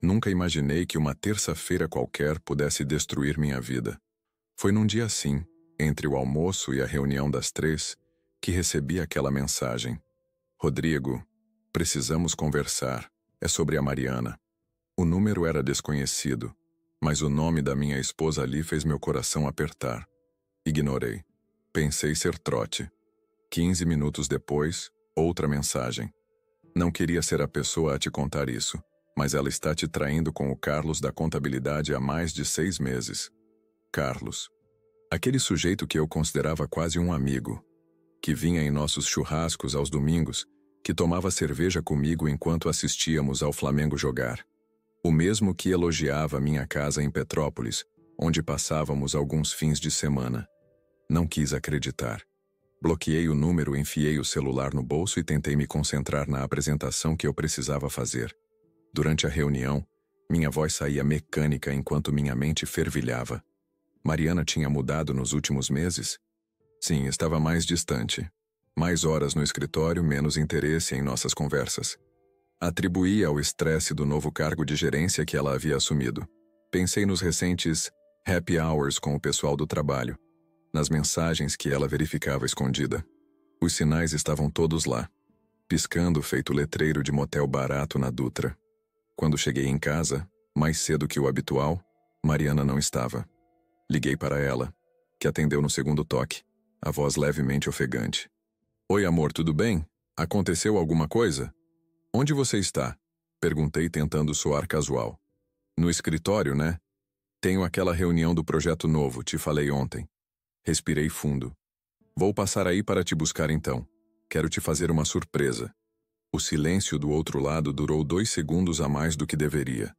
Nunca imaginei que uma terça-feira qualquer pudesse destruir minha vida. Foi num dia assim, entre o almoço e a reunião das 3, que recebi aquela mensagem. Rodrigo, precisamos conversar. É sobre a Mariana. O número era desconhecido, mas o nome da minha esposa ali fez meu coração apertar. Ignorei. Pensei ser trote. 15 minutos depois, outra mensagem. Não queria ser a pessoa a te contar isso, mas ela está te traindo com o Carlos da contabilidade há mais de 6 meses. Carlos. Aquele sujeito que eu considerava quase um amigo, que vinha em nossos churrascos aos domingos, que tomava cerveja comigo enquanto assistíamos ao Flamengo jogar. O mesmo que elogiava minha casa em Petrópolis, onde passávamos alguns fins de semana. Não quis acreditar. Bloqueei o número, enfiei o celular no bolso e tentei me concentrar na apresentação que eu precisava fazer. Durante a reunião, minha voz saía mecânica enquanto minha mente fervilhava. Mariana tinha mudado nos últimos meses? Sim, estava mais distante. Mais horas no escritório, menos interesse em nossas conversas. Atribuí ao estresse do novo cargo de gerência que ela havia assumido. Pensei nos recentes happy hours com o pessoal do trabalho, nas mensagens que ela verificava escondida. Os sinais estavam todos lá, piscando feito letreiro de motel barato na Dutra. Quando cheguei em casa, mais cedo que o habitual, Mariana não estava. Liguei para ela, que atendeu no segundo toque, a voz levemente ofegante. Oi, amor, tudo bem? Aconteceu alguma coisa? Onde você está? Perguntei tentando soar casual. No escritório, né? Tenho aquela reunião do projeto novo, te falei ontem. Respirei fundo. Vou passar aí para te buscar então. Quero te fazer uma surpresa. O silêncio do outro lado durou 2 segundos a mais do que deveria.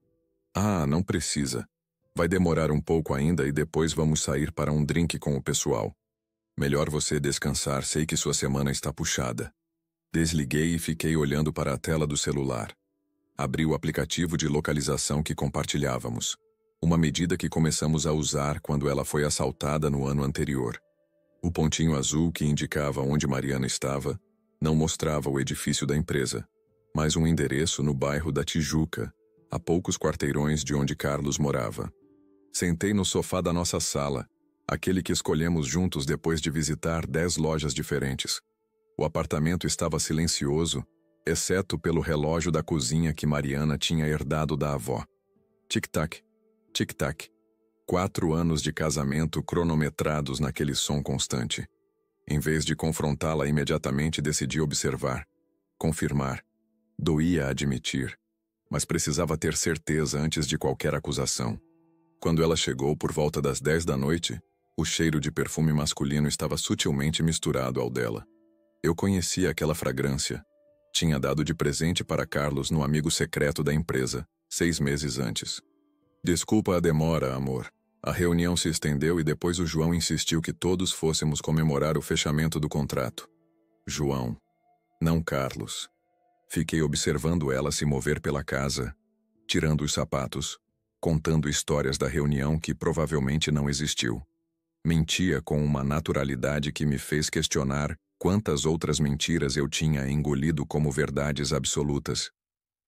Ah, não precisa. Vai demorar um pouco ainda e depois vamos sair para um drink com o pessoal. Melhor você descansar, sei que sua semana está puxada. Desliguei e fiquei olhando para a tela do celular. Abri o aplicativo de localização que compartilhávamos. Uma medida que começamos a usar quando ela foi assaltada no ano anterior. O pontinho azul que indicava onde Mariana estava não mostrava o edifício da empresa, mas um endereço no bairro da Tijuca, a poucos quarteirões de onde Carlos morava. Sentei no sofá da nossa sala, aquele que escolhemos juntos depois de visitar 10 lojas diferentes. O apartamento estava silencioso, exceto pelo relógio da cozinha que Mariana tinha herdado da avó. Tic-tac, tic-tac. 4 anos de casamento cronometrados naquele som constante. Em vez de confrontá-la imediatamente, decidi observar, confirmar. Doía admitir, mas precisava ter certeza antes de qualquer acusação. Quando ela chegou por volta das 10 da noite, o cheiro de perfume masculino estava sutilmente misturado ao dela. Eu conhecia aquela fragrância. Tinha dado de presente para Carlos no amigo secreto da empresa, 6 meses antes. Desculpa a demora, amor. A reunião se estendeu e depois o João insistiu que todos fôssemos comemorar o fechamento do contrato. João, não Carlos. Fiquei observando ela se mover pela casa, tirando os sapatos, contando histórias da reunião que provavelmente não existiu. Mentia com uma naturalidade que me fez questionar quantas outras mentiras eu tinha engolido como verdades absolutas.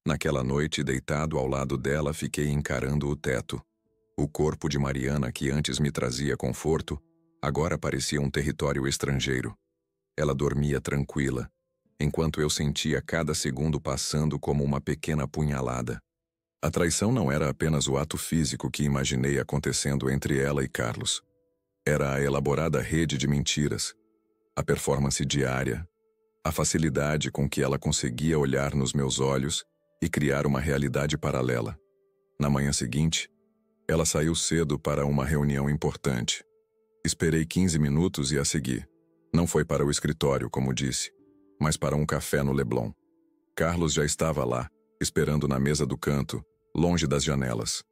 Naquela noite, deitado ao lado dela, fiquei encarando o teto. O corpo de Mariana, que antes me trazia conforto, agora parecia um território estrangeiro. Ela dormia tranquila, enquanto eu sentia cada segundo passando como uma pequena punhalada. A traição não era apenas o ato físico que imaginei acontecendo entre ela e Carlos. Era a elaborada rede de mentiras, a performance diária, a facilidade com que ela conseguia olhar nos meus olhos e criar uma realidade paralela. Na manhã seguinte, ela saiu cedo para uma reunião importante. Esperei 15 minutos e a segui. Não foi para o escritório, como disse, mas para um café no Leblon. Carlos já estava lá, esperando na mesa do canto, longe das janelas.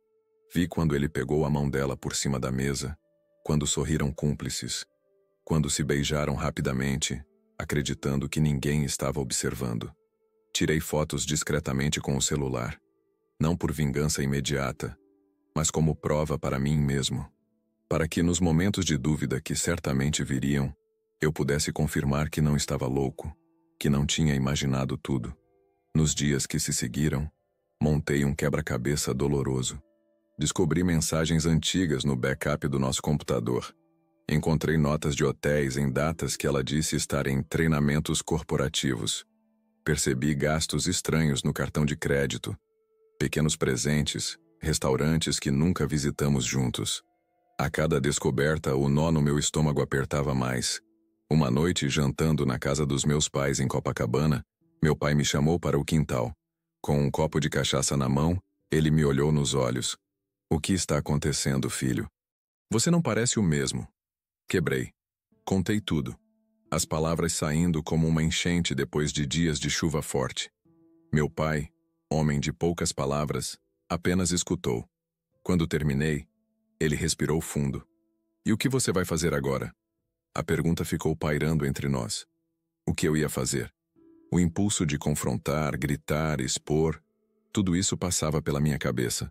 Vi quando ele pegou a mão dela por cima da mesa, quando sorriram cúmplices, quando se beijaram rapidamente, acreditando que ninguém estava observando. Tirei fotos discretamente com o celular, não por vingança imediata, mas como prova para mim mesmo, para que nos momentos de dúvida que certamente viriam, eu pudesse confirmar que não estava louco, que não tinha imaginado tudo. Nos dias que se seguiram, Montei um quebra-cabeça doloroso. Descobri mensagens antigas no backup do nosso computador. Encontrei notas de hotéis em datas que ela disse estar em treinamentos corporativos. Percebi gastos estranhos no cartão de crédito. Pequenos presentes, restaurantes que nunca visitamos juntos. A cada descoberta, o nó no meu estômago apertava mais. Uma noite, jantando na casa dos meus pais em Copacabana, meu pai me chamou para o quintal. Com um copo de cachaça na mão, ele me olhou nos olhos. O que está acontecendo, filho? Você não parece o mesmo. Quebrei. Contei tudo. As palavras saindo como uma enchente depois de dias de chuva forte. Meu pai, homem de poucas palavras, apenas escutou. Quando terminei, ele respirou fundo. E o que você vai fazer agora? A pergunta ficou pairando entre nós. O que eu ia fazer? O impulso de confrontar, gritar, expor, tudo isso passava pela minha cabeça.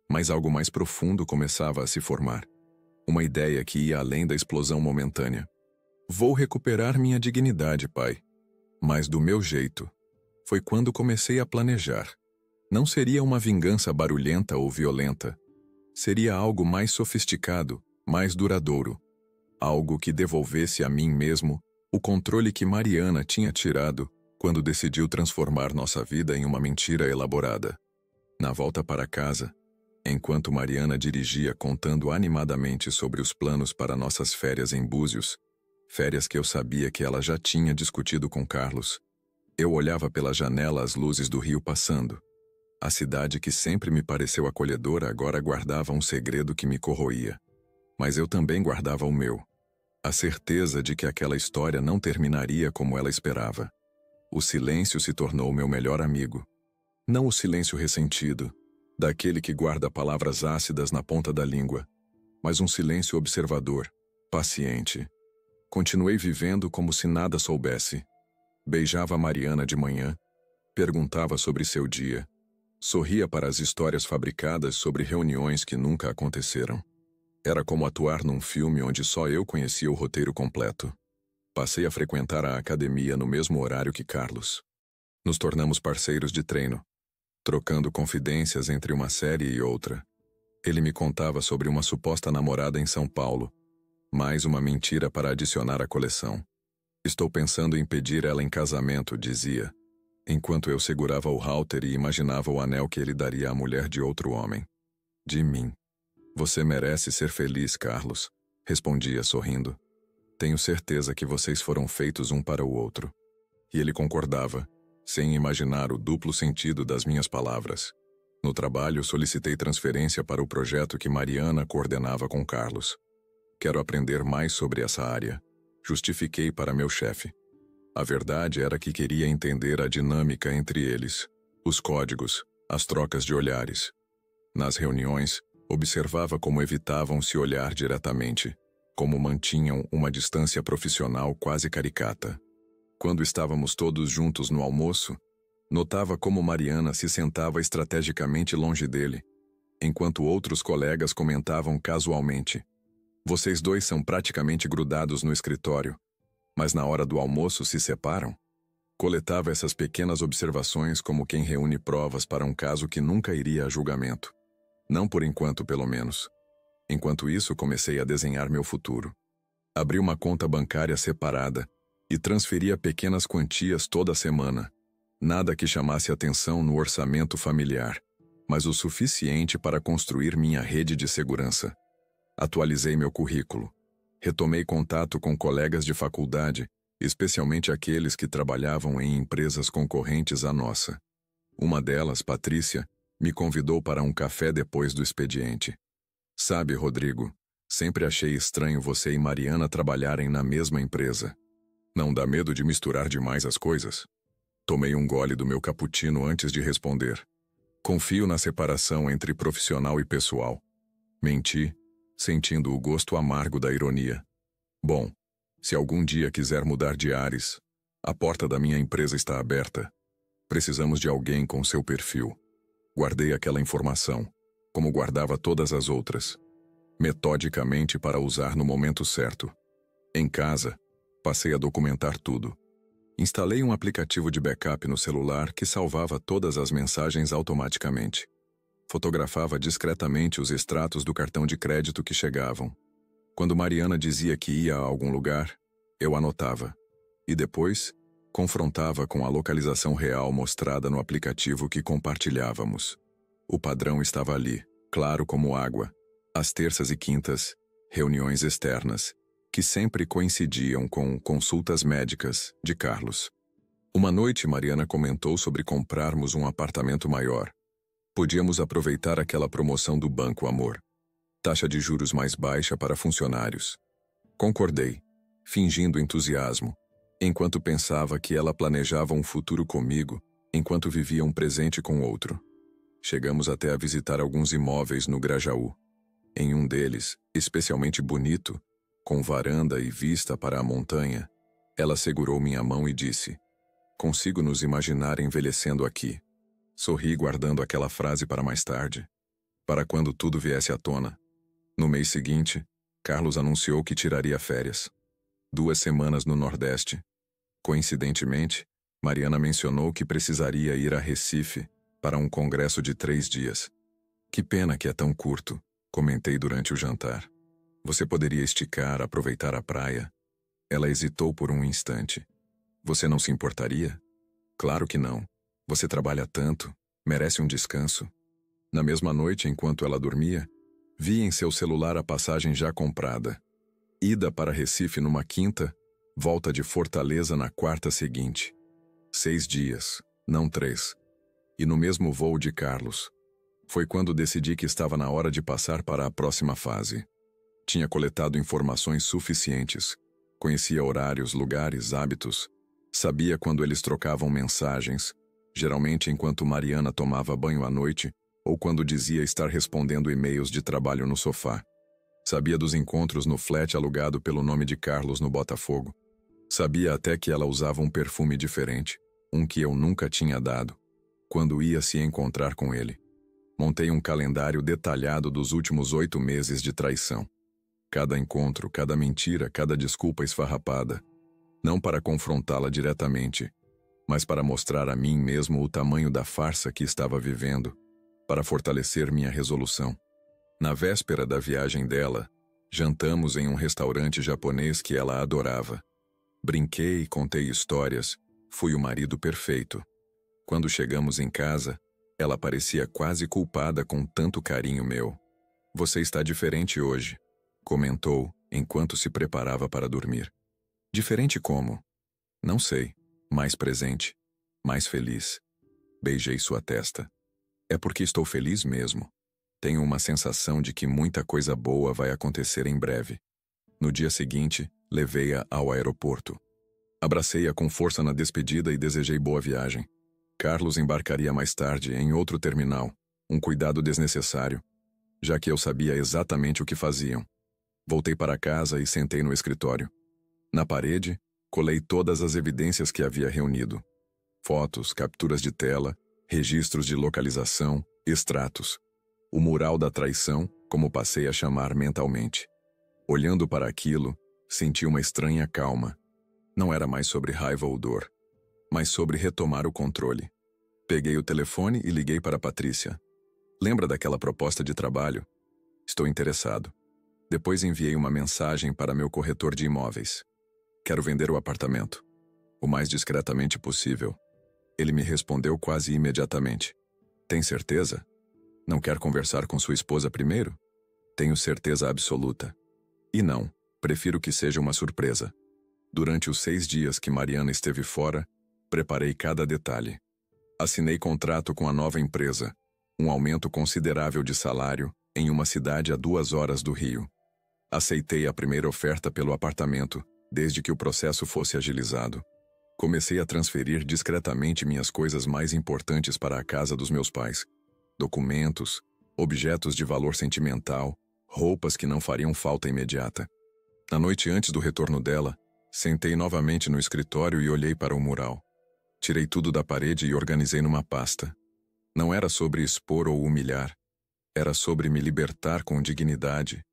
Mas algo mais profundo começava a se formar. Uma ideia que ia além da explosão momentânea. Vou recuperar minha dignidade, pai. Mas do meu jeito. Foi quando comecei a planejar. Não seria uma vingança barulhenta ou violenta. Seria algo mais sofisticado, mais duradouro. Algo que devolvesse a mim mesmo o controle que Mariana tinha tirado quando decidiu transformar nossa vida em uma mentira elaborada. Na volta para casa, enquanto Mariana dirigia contando animadamente sobre os planos para nossas férias em Búzios, férias que eu sabia que ela já tinha discutido com Carlos, eu olhava pela janela as luzes do rio passando. A cidade que sempre me pareceu acolhedora agora guardava um segredo que me corroía. Mas eu também guardava o meu. A certeza de que aquela história não terminaria como ela esperava. O silêncio se tornou meu melhor amigo. Não o silêncio ressentido, daquele que guarda palavras ácidas na ponta da língua, mas um silêncio observador, paciente. Continuei vivendo como se nada soubesse. Beijava a Mariana de manhã, perguntava sobre seu dia, sorria para as histórias fabricadas sobre reuniões que nunca aconteceram. Era como atuar num filme onde só eu conhecia o roteiro completo. Passei a frequentar a academia no mesmo horário que Carlos. Nos tornamos parceiros de treino, trocando confidências entre uma série e outra. Ele me contava sobre uma suposta namorada em São Paulo, mais uma mentira para adicionar à coleção. Estou pensando em pedir ela em casamento, dizia, enquanto eu segurava o halter e imaginava o anel que ele daria à mulher de outro homem. De mim. Você merece ser feliz, Carlos, respondia sorrindo. Tenho certeza que vocês foram feitos um para o outro. E ele concordava, sem imaginar o duplo sentido das minhas palavras. No trabalho, solicitei transferência para o projeto que Mariana coordenava com Carlos. Quero aprender mais sobre essa área. Justifiquei para meu chefe. A verdade era que queria entender a dinâmica entre eles, os códigos, as trocas de olhares. Nas reuniões, observava como evitavam se olhar diretamente, como mantinham uma distância profissional quase caricata. Quando estávamos todos juntos no almoço, notava como Mariana se sentava estrategicamente longe dele, enquanto outros colegas comentavam casualmente. Vocês dois são praticamente grudados no escritório, mas na hora do almoço se separam? Coletava essas pequenas observações como quem reúne provas para um caso que nunca iria a julgamento. Não por enquanto, pelo menos. Enquanto isso, comecei a desenhar meu futuro. Abri uma conta bancária separada e transferia pequenas quantias toda semana. Nada que chamasse atenção no orçamento familiar, mas o suficiente para construir minha rede de segurança. Atualizei meu currículo. Retomei contato com colegas de faculdade, especialmente aqueles que trabalhavam em empresas concorrentes à nossa. Uma delas, Patrícia, me convidou para um café depois do expediente. Sabe, Rodrigo, sempre achei estranho você e Mariana trabalharem na mesma empresa. Não dá medo de misturar demais as coisas? Tomei um gole do meu cappuccino antes de responder. Confio na separação entre profissional e pessoal. Menti, sentindo o gosto amargo da ironia. Bom, se algum dia quiser mudar de ares, a porta da minha empresa está aberta. Precisamos de alguém com seu perfil. Guardei aquela informação, como guardava todas as outras, metodicamente para usar no momento certo. Em casa, passei a documentar tudo. Instalei um aplicativo de backup no celular que salvava todas as mensagens automaticamente. Fotografava discretamente os extratos do cartão de crédito que chegavam. Quando Mariana dizia que ia a algum lugar, eu anotava. E depois, confrontava com a localização real mostrada no aplicativo que compartilhávamos. O padrão estava ali, claro como água. Às terças e quintas, reuniões externas, que sempre coincidiam com consultas médicas de Carlos. Uma noite, Mariana comentou sobre comprarmos um apartamento maior. Podíamos aproveitar aquela promoção do Banco Amor. Taxa de juros mais baixa para funcionários. Concordei, fingindo entusiasmo, enquanto pensava que ela planejava um futuro comigo, enquanto vivia um presente com outro. Chegamos até a visitar alguns imóveis no Grajaú. Em um deles, especialmente bonito, com varanda e vista para a montanha, ela segurou minha mão e disse: "Consigo nos imaginar envelhecendo aqui." Sorri guardando aquela frase para mais tarde, para quando tudo viesse à tona. No mês seguinte, Carlos anunciou que tiraria férias. 2 semanas no Nordeste. Coincidentemente, Mariana mencionou que precisaria ir a Recife para um congresso de 3 dias. "Que pena que é tão curto", comentei durante o jantar. "Você poderia esticar, aproveitar a praia?" Ela hesitou por um instante. "Você não se importaria?" "Claro que não. Você trabalha tanto, merece um descanso." Na mesma noite, enquanto ela dormia, vi em seu celular a passagem já comprada. Ida para Recife numa quinta, volta de Fortaleza na quarta seguinte. 6 dias, não 3. E no mesmo voo de Carlos. Foi quando decidi que estava na hora de passar para a próxima fase. Tinha coletado informações suficientes. Conhecia horários, lugares, hábitos. Sabia quando eles trocavam mensagens, geralmente enquanto Mariana tomava banho à noite ou quando dizia estar respondendo e-mails de trabalho no sofá. Sabia dos encontros no flat alugado pelo nome de Carlos no Botafogo. Sabia até que ela usava um perfume diferente, um que eu nunca tinha dado, quando ia se encontrar com ele. Montei um calendário detalhado dos últimos 8 meses de traição. Cada encontro, cada mentira, cada desculpa esfarrapada. Não para confrontá-la diretamente, mas para mostrar a mim mesmo o tamanho da farsa que estava vivendo, para fortalecer minha resolução. Na véspera da viagem dela, jantamos em um restaurante japonês que ela adorava. Brinquei, contei histórias, fui o marido perfeito. Quando chegamos em casa, ela parecia quase culpada com tanto carinho meu. "Você está diferente hoje", comentou, enquanto se preparava para dormir. "Diferente como?" "Não sei. Mais presente. Mais feliz." Beijei sua testa. "É porque estou feliz mesmo. Tenho uma sensação de que muita coisa boa vai acontecer em breve." No dia seguinte, levei-a ao aeroporto. Abracei-a com força na despedida e desejei boa viagem. Carlos embarcaria mais tarde em outro terminal, um cuidado desnecessário, já que eu sabia exatamente o que faziam. Voltei para casa e sentei no escritório. Na parede, colei todas as evidências que havia reunido. Fotos, capturas de tela, registros de localização, extratos. O mural da traição, como passei a chamar mentalmente. Olhando para aquilo, senti uma estranha calma. Não era mais sobre raiva ou dor, mas sobre retomar o controle. Peguei o telefone e liguei para Patrícia. "Lembra daquela proposta de trabalho? Estou interessado." Depois enviei uma mensagem para meu corretor de imóveis. "Quero vender o apartamento, o mais discretamente possível." Ele me respondeu quase imediatamente. "Tem certeza? Não quer conversar com sua esposa primeiro?" "Tenho certeza absoluta. E não, prefiro que seja uma surpresa." Durante os 6 dias que Mariana esteve fora, preparei cada detalhe. Assinei contrato com a nova empresa, um aumento considerável de salário em uma cidade a 2 horas do Rio. Aceitei a primeira oferta pelo apartamento, desde que o processo fosse agilizado. Comecei a transferir discretamente minhas coisas mais importantes para a casa dos meus pais. Documentos, objetos de valor sentimental, roupas que não fariam falta imediata. Na noite antes do retorno dela, sentei novamente no escritório e olhei para o mural. Tirei tudo da parede e organizei numa pasta. Não era sobre expor ou humilhar. Era sobre me libertar com dignidade,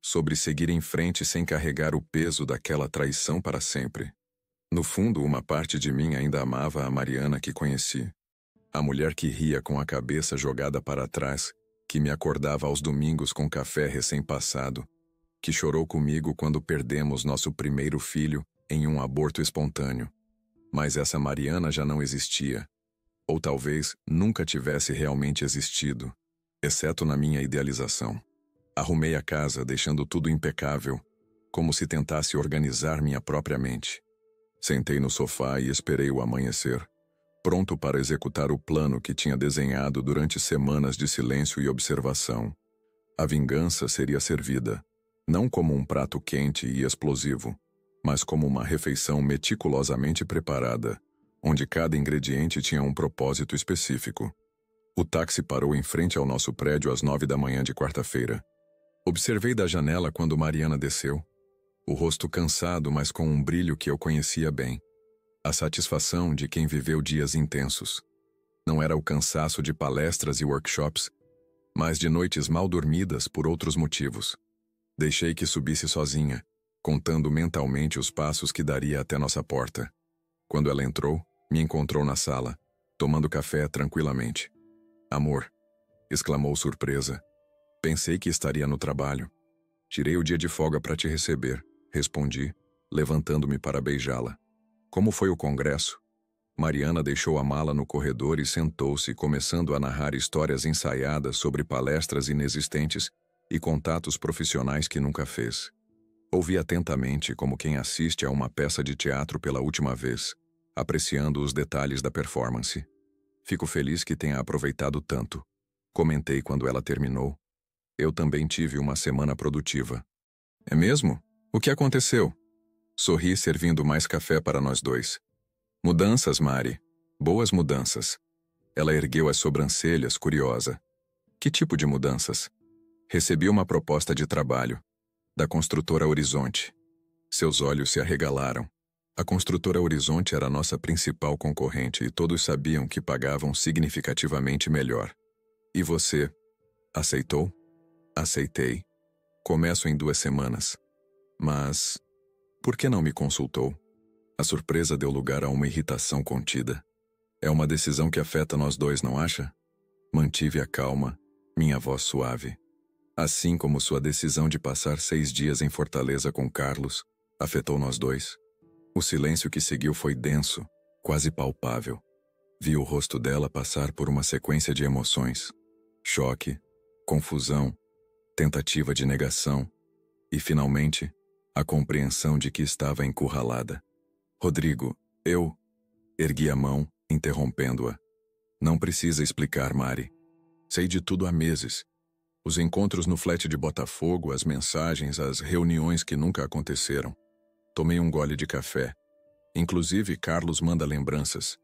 sobre seguir em frente sem carregar o peso daquela traição para sempre. No fundo, uma parte de mim ainda amava a Mariana que conheci. A mulher que ria com a cabeça jogada para trás, que me acordava aos domingos com café recém-passado, que chorou comigo quando perdemos nosso primeiro filho em um aborto espontâneo. Mas essa Mariana já não existia. Ou talvez nunca tivesse realmente existido, exceto na minha idealização. Arrumei a casa, deixando tudo impecável, como se tentasse organizar minha própria mente. Sentei no sofá e esperei o amanhecer, pronto para executar o plano que tinha desenhado durante semanas de silêncio e observação. A vingança seria servida, não como um prato quente e explosivo, mas como uma refeição meticulosamente preparada, onde cada ingrediente tinha um propósito específico. O táxi parou em frente ao nosso prédio às 9 da manhã de quarta-feira. Observei da janela quando Mariana desceu. O rosto cansado, mas com um brilho que eu conhecia bem. A satisfação de quem viveu dias intensos. Não era o cansaço de palestras e workshops, mas de noites mal dormidas por outros motivos. Deixei que subisse sozinha, contando mentalmente os passos que daria até nossa porta. Quando ela entrou, me encontrou na sala, tomando café tranquilamente. "Amor", exclamou surpresa. "Pensei que estaria no trabalho. Tirei o dia de folga para te receber", respondi, levantando-me para beijá-la. "Como foi o congresso?" Mariana deixou a mala no corredor e sentou-se, começando a narrar histórias ensaiadas sobre palestras inexistentes e contatos profissionais que nunca fez. Ouvi atentamente como quem assiste a uma peça de teatro pela última vez, apreciando os detalhes da performance. "Fico feliz que tenha aproveitado tanto", comentei quando ela terminou. "Eu também tive uma semana produtiva." "É mesmo? O que aconteceu?" Sorri, servindo mais café para nós dois. "Mudanças, Mari. Boas mudanças." Ela ergueu as sobrancelhas, curiosa. "Que tipo de mudanças?" "Recebi uma proposta de trabalho, da construtora Horizonte." Seus olhos se arregalaram. A construtora Horizonte era a nossa principal concorrente e todos sabiam que pagavam significativamente melhor. "E você? Aceitou?" "Aceitei. Começo em 2 semanas." "Mas por que não me consultou?" A surpresa deu lugar a uma irritação contida. "É uma decisão que afeta nós dois, não acha?" Mantive a calma, minha voz suave. "Assim como sua decisão de passar 6 dias em Fortaleza com Carlos, afetou nós dois." O silêncio que seguiu foi denso, quase palpável. Vi o rosto dela passar por uma sequência de emoções. Choque, confusão, tentativa de negação e, finalmente, a compreensão de que estava encurralada. "Rodrigo, eu..." Ergui a mão, interrompendo-a. "Não precisa explicar, Mari. Sei de tudo há meses. Os encontros no flat de Botafogo, as mensagens, as reuniões que nunca aconteceram. Tomei um gole de café. Inclusive, Carlos manda lembranças.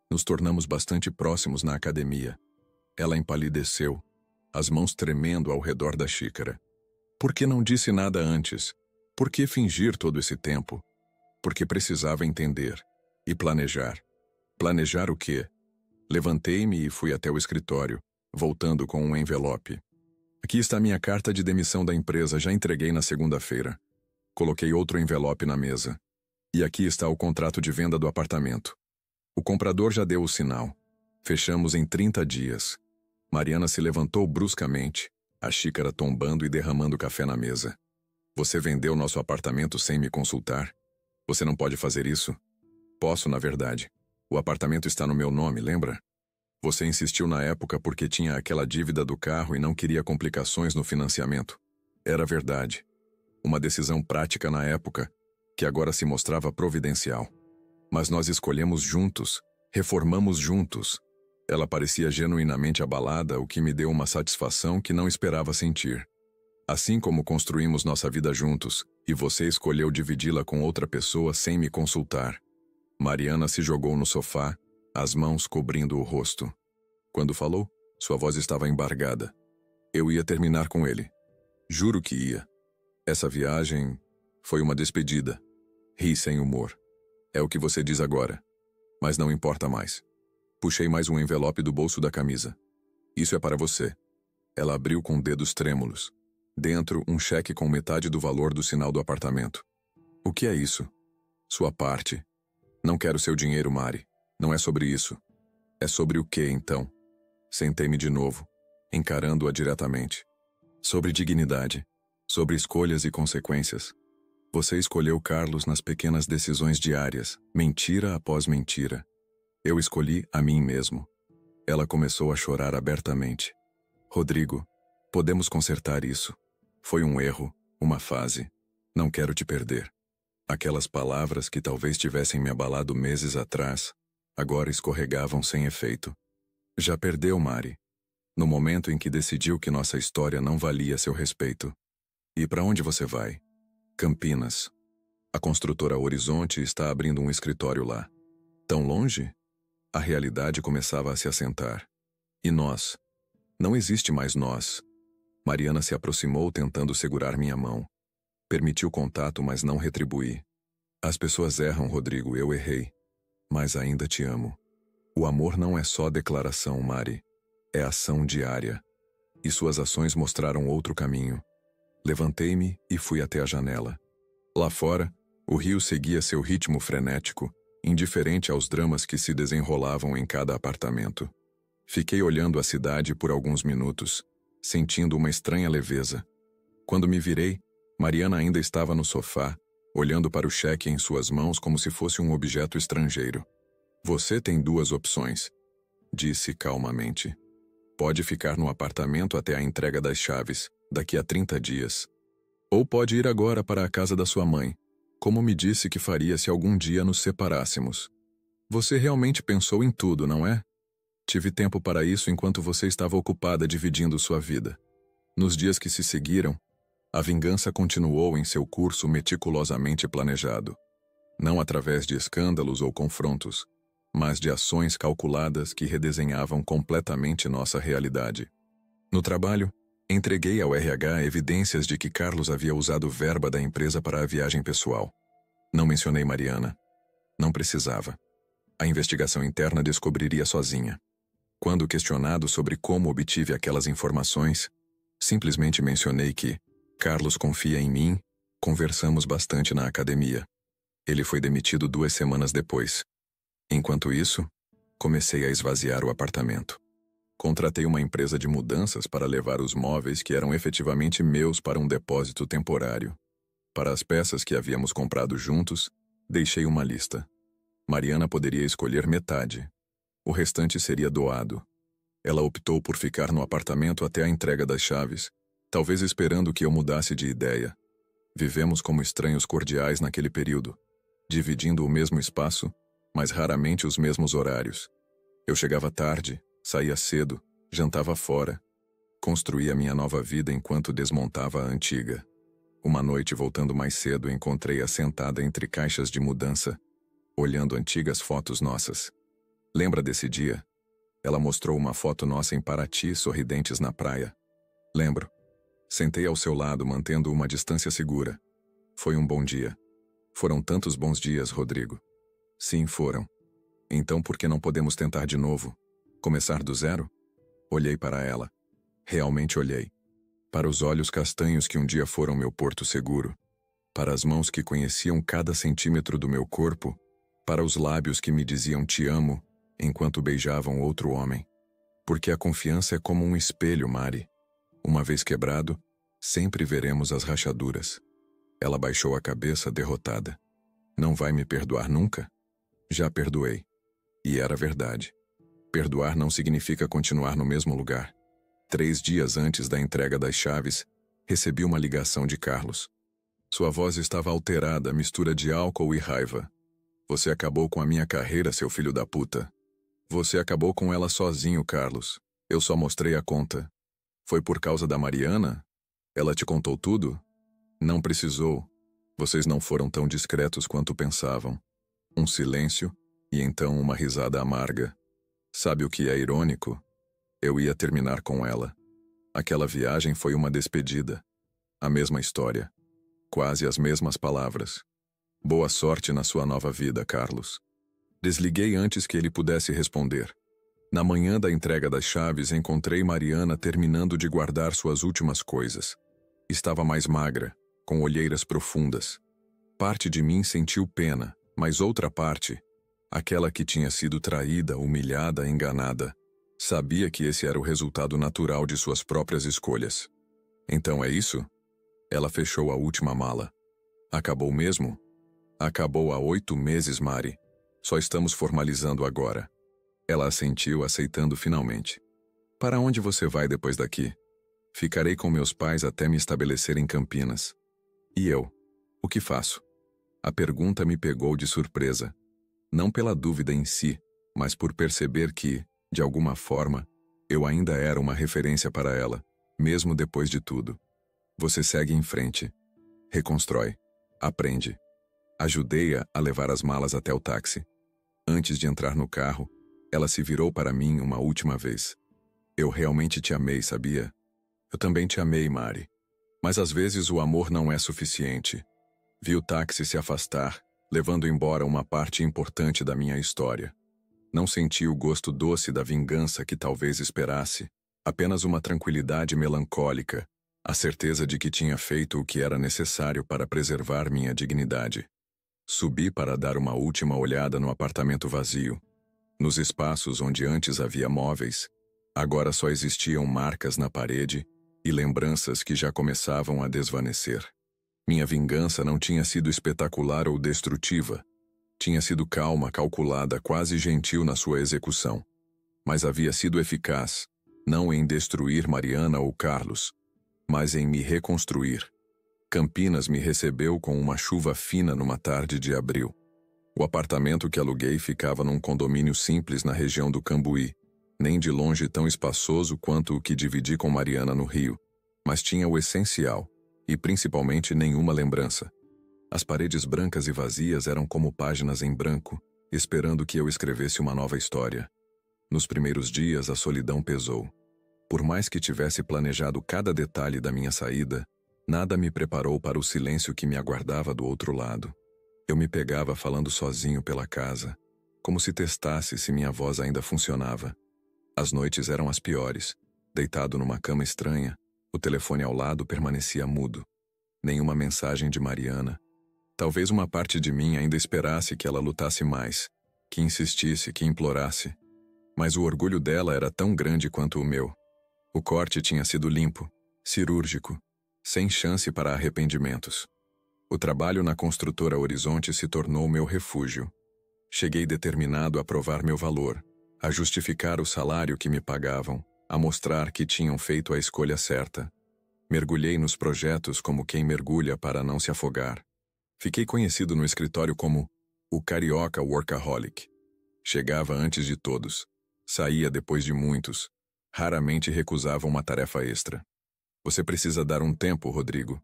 Nos tornamos bastante próximos na academia." Ela empalideceu, as mãos tremendo ao redor da xícara. "Por que não disse nada antes? Por que fingir todo esse tempo?" "Porque precisava entender. E planejar." "Planejar o quê?" Levantei-me e fui até o escritório, voltando com um envelope. "Aqui está minha carta de demissão da empresa, já entreguei na segunda-feira." Coloquei outro envelope na mesa. "E aqui está o contrato de venda do apartamento. O comprador já deu o sinal. Fechamos em 30 dias." Mariana se levantou bruscamente, a xícara tombando e derramando café na mesa. "Você vendeu nosso apartamento sem me consultar? Você não pode fazer isso?" "Posso, na verdade. O apartamento está no meu nome, lembra? Você insistiu na época porque tinha aquela dívida do carro e não queria complicações no financiamento. Era verdade. Uma decisão prática na época, que agora se mostrava providencial. Mas nós escolhemos juntos, reformamos juntos." Ela parecia genuinamente abalada, o que me deu uma satisfação que não esperava sentir. "Assim como construímos nossa vida juntos, e você escolheu dividi-la com outra pessoa sem me consultar." Mariana se jogou no sofá, as mãos cobrindo o rosto. Quando falou, sua voz estava embargada. "Eu ia terminar com ele. Juro que ia. Essa viagem foi uma despedida." Ri sem humor. "É o que você diz agora. Mas não importa mais." Puxei mais um envelope do bolso da camisa. "Isso é para você." Ela abriu com dedos trêmulos. Dentro, um cheque com metade do valor do sinal do apartamento. "O que é isso?" "Sua parte." Não quero seu dinheiro, Mari. Não é sobre isso. É sobre o quê, então? Sentei-me de novo, encarando-a diretamente. Sobre dignidade. Sobre escolhas e consequências. Você escolheu Carlos nas pequenas decisões diárias, mentira após mentira. Eu escolhi a mim mesmo. Ela começou a chorar abertamente. Rodrigo, podemos consertar isso. Foi um erro, uma fase. Não quero te perder. Aquelas palavras que talvez tivessem me abalado meses atrás, agora escorregavam sem efeito. Já perdeu, Mari. No momento em que decidiu que nossa história não valia seu respeito. E para onde você vai? Campinas. A construtora Horizonte está abrindo um escritório lá. Tão longe? A realidade começava a se assentar. E nós? Não existe mais nós. Mariana se aproximou tentando segurar minha mão. Permiti o contato, mas não retribuí. As pessoas erram, Rodrigo, eu errei. Mas ainda te amo. O amor não é só declaração, Mari. É ação diária. E suas ações mostraram outro caminho. Levantei-me e fui até a janela. Lá fora, o rio seguia seu ritmo frenético, indiferente aos dramas que se desenrolavam em cada apartamento. Fiquei olhando a cidade por alguns minutos, sentindo uma estranha leveza. Quando me virei, Mariana ainda estava no sofá, olhando para o cheque em suas mãos como se fosse um objeto estrangeiro. Você tem duas opções, disse calmamente. Pode ficar no apartamento até a entrega das chaves, daqui a 30 dias. Ou pode ir agora para a casa da sua mãe, como me disse que faria se algum dia nos separássemos. Você realmente pensou em tudo, não é? Tive tempo para isso enquanto você estava ocupada dividindo sua vida. Nos dias que se seguiram, a vingança continuou em seu curso meticulosamente planejado. Não através de escândalos ou confrontos, mas de ações calculadas que redesenhavam completamente nossa realidade. No trabalho, entreguei ao RH evidências de que Carlos havia usado verba da empresa para a viagem pessoal. Não mencionei Mariana. Não precisava. A investigação interna descobriria sozinha. Quando questionado sobre como obtive aquelas informações, simplesmente mencionei que Carlos confia em mim, conversamos bastante na academia. Ele foi demitido 2 semanas depois. Enquanto isso, comecei a esvaziar o apartamento. Contratei uma empresa de mudanças para levar os móveis que eram efetivamente meus para um depósito temporário. Para as peças que havíamos comprado juntos, deixei uma lista. Mariana poderia escolher metade. O restante seria doado. Ela optou por ficar no apartamento até a entrega das chaves, talvez esperando que eu mudasse de ideia. Vivemos como estranhos cordiais naquele período, dividindo o mesmo espaço, mas raramente os mesmos horários. Eu chegava tarde, saía cedo, jantava fora. Construía minha nova vida enquanto desmontava a antiga. Uma noite, voltando mais cedo, encontrei-a sentada entre caixas de mudança, olhando antigas fotos nossas. Lembra desse dia? Ela mostrou uma foto nossa em Paraty, sorridentes na praia. Lembro. Sentei ao seu lado, mantendo uma distância segura. Foi um bom dia. Foram tantos bons dias, Rodrigo. Sim, foram. Então por que não podemos tentar de novo? Começar do zero? Olhei para ela. Realmente olhei. Para os olhos castanhos que um dia foram meu porto seguro. Para as mãos que conheciam cada centímetro do meu corpo. Para os lábios que me diziam te amo, enquanto beijavam outro homem. Porque a confiança é como um espelho, Mari. Uma vez quebrado, sempre veremos as rachaduras. Ela baixou a cabeça, derrotada. Não vai me perdoar nunca? Já perdoei. E era verdade. Perdoar não significa continuar no mesmo lugar. 3 dias antes da entrega das chaves, recebi uma ligação de Carlos. Sua voz estava alterada, mistura de álcool e raiva. Você acabou com a minha carreira, seu filho da puta. Você acabou com ela sozinho, Carlos. Eu só mostrei a conta. Foi por causa da Mariana? Ela te contou tudo? Não precisou. Vocês não foram tão discretos quanto pensavam. Um silêncio, e então uma risada amarga. Sabe o que é irônico? Eu ia terminar com ela. Aquela viagem foi uma despedida. A mesma história. Quase as mesmas palavras. Boa sorte na sua nova vida, Carlos. Desliguei antes que ele pudesse responder. Na manhã da entrega das chaves, encontrei Mariana terminando de guardar suas últimas coisas. Estava mais magra, com olheiras profundas. Parte de mim sentiu pena, mas outra parte, Aquela que tinha sido traída, humilhada, enganada. Sabia que esse era o resultado natural de suas próprias escolhas. Então é isso? Ela fechou a última mala. Acabou mesmo? Acabou há 8 meses, Mari. Só estamos formalizando agora. Ela assentiu, aceitando finalmente. Para onde você vai depois daqui? Ficarei com meus pais até me estabelecer em Campinas. E eu? O que faço? A pergunta me pegou de surpresa. Não pela dúvida em si, mas por perceber que, de alguma forma, eu ainda era uma referência para ela, mesmo depois de tudo. Você segue em frente. Reconstrói. Aprende. Ajudei-a a levar as malas até o táxi. Antes de entrar no carro, ela se virou para mim uma última vez. Eu realmente te amei, sabia? Eu também te amei, Mari. Mas às vezes o amor não é suficiente. Vi o táxi se afastar, levando embora uma parte importante da minha história. Não senti o gosto doce da vingança que talvez esperasse, apenas uma tranquilidade melancólica, a certeza de que tinha feito o que era necessário para preservar minha dignidade. Subi para dar uma última olhada no apartamento vazio. Nos espaços onde antes havia móveis, agora só existiam marcas na parede e lembranças que já começavam a desvanecer. Minha vingança não tinha sido espetacular ou destrutiva. Tinha sido calma, calculada, quase gentil na sua execução. Mas havia sido eficaz, não em destruir Mariana ou Carlos, mas em me reconstruir. Campinas me recebeu com uma chuva fina numa tarde de abril. O apartamento que aluguei ficava num condomínio simples na região do Cambuí, nem de longe tão espaçoso quanto o que dividi com Mariana no Rio, mas tinha o essencial, e principalmente nenhuma lembrança. As paredes brancas e vazias eram como páginas em branco, esperando que eu escrevesse uma nova história. Nos primeiros dias, a solidão pesou. Por mais que tivesse planejado cada detalhe da minha saída, nada me preparou para o silêncio que me aguardava do outro lado. Eu me pegava falando sozinho pela casa, como se testasse se minha voz ainda funcionava. As noites eram as piores. Deitado numa cama estranha, o telefone ao lado permanecia mudo. Nenhuma mensagem de Mariana. Talvez uma parte de mim ainda esperasse que ela lutasse mais, que insistisse, que implorasse. Mas o orgulho dela era tão grande quanto o meu. O corte tinha sido limpo, cirúrgico, sem chance para arrependimentos. O trabalho na construtora Horizonte se tornou meu refúgio. Cheguei determinado a provar meu valor, a justificar o salário que me pagavam, a mostrar que tinham feito a escolha certa. Mergulhei nos projetos como quem mergulha para não se afogar. Fiquei conhecido no escritório como o carioca workaholic. Chegava antes de todos, saía depois de muitos, raramente recusava uma tarefa extra. Você precisa dar um tempo, Rodrigo,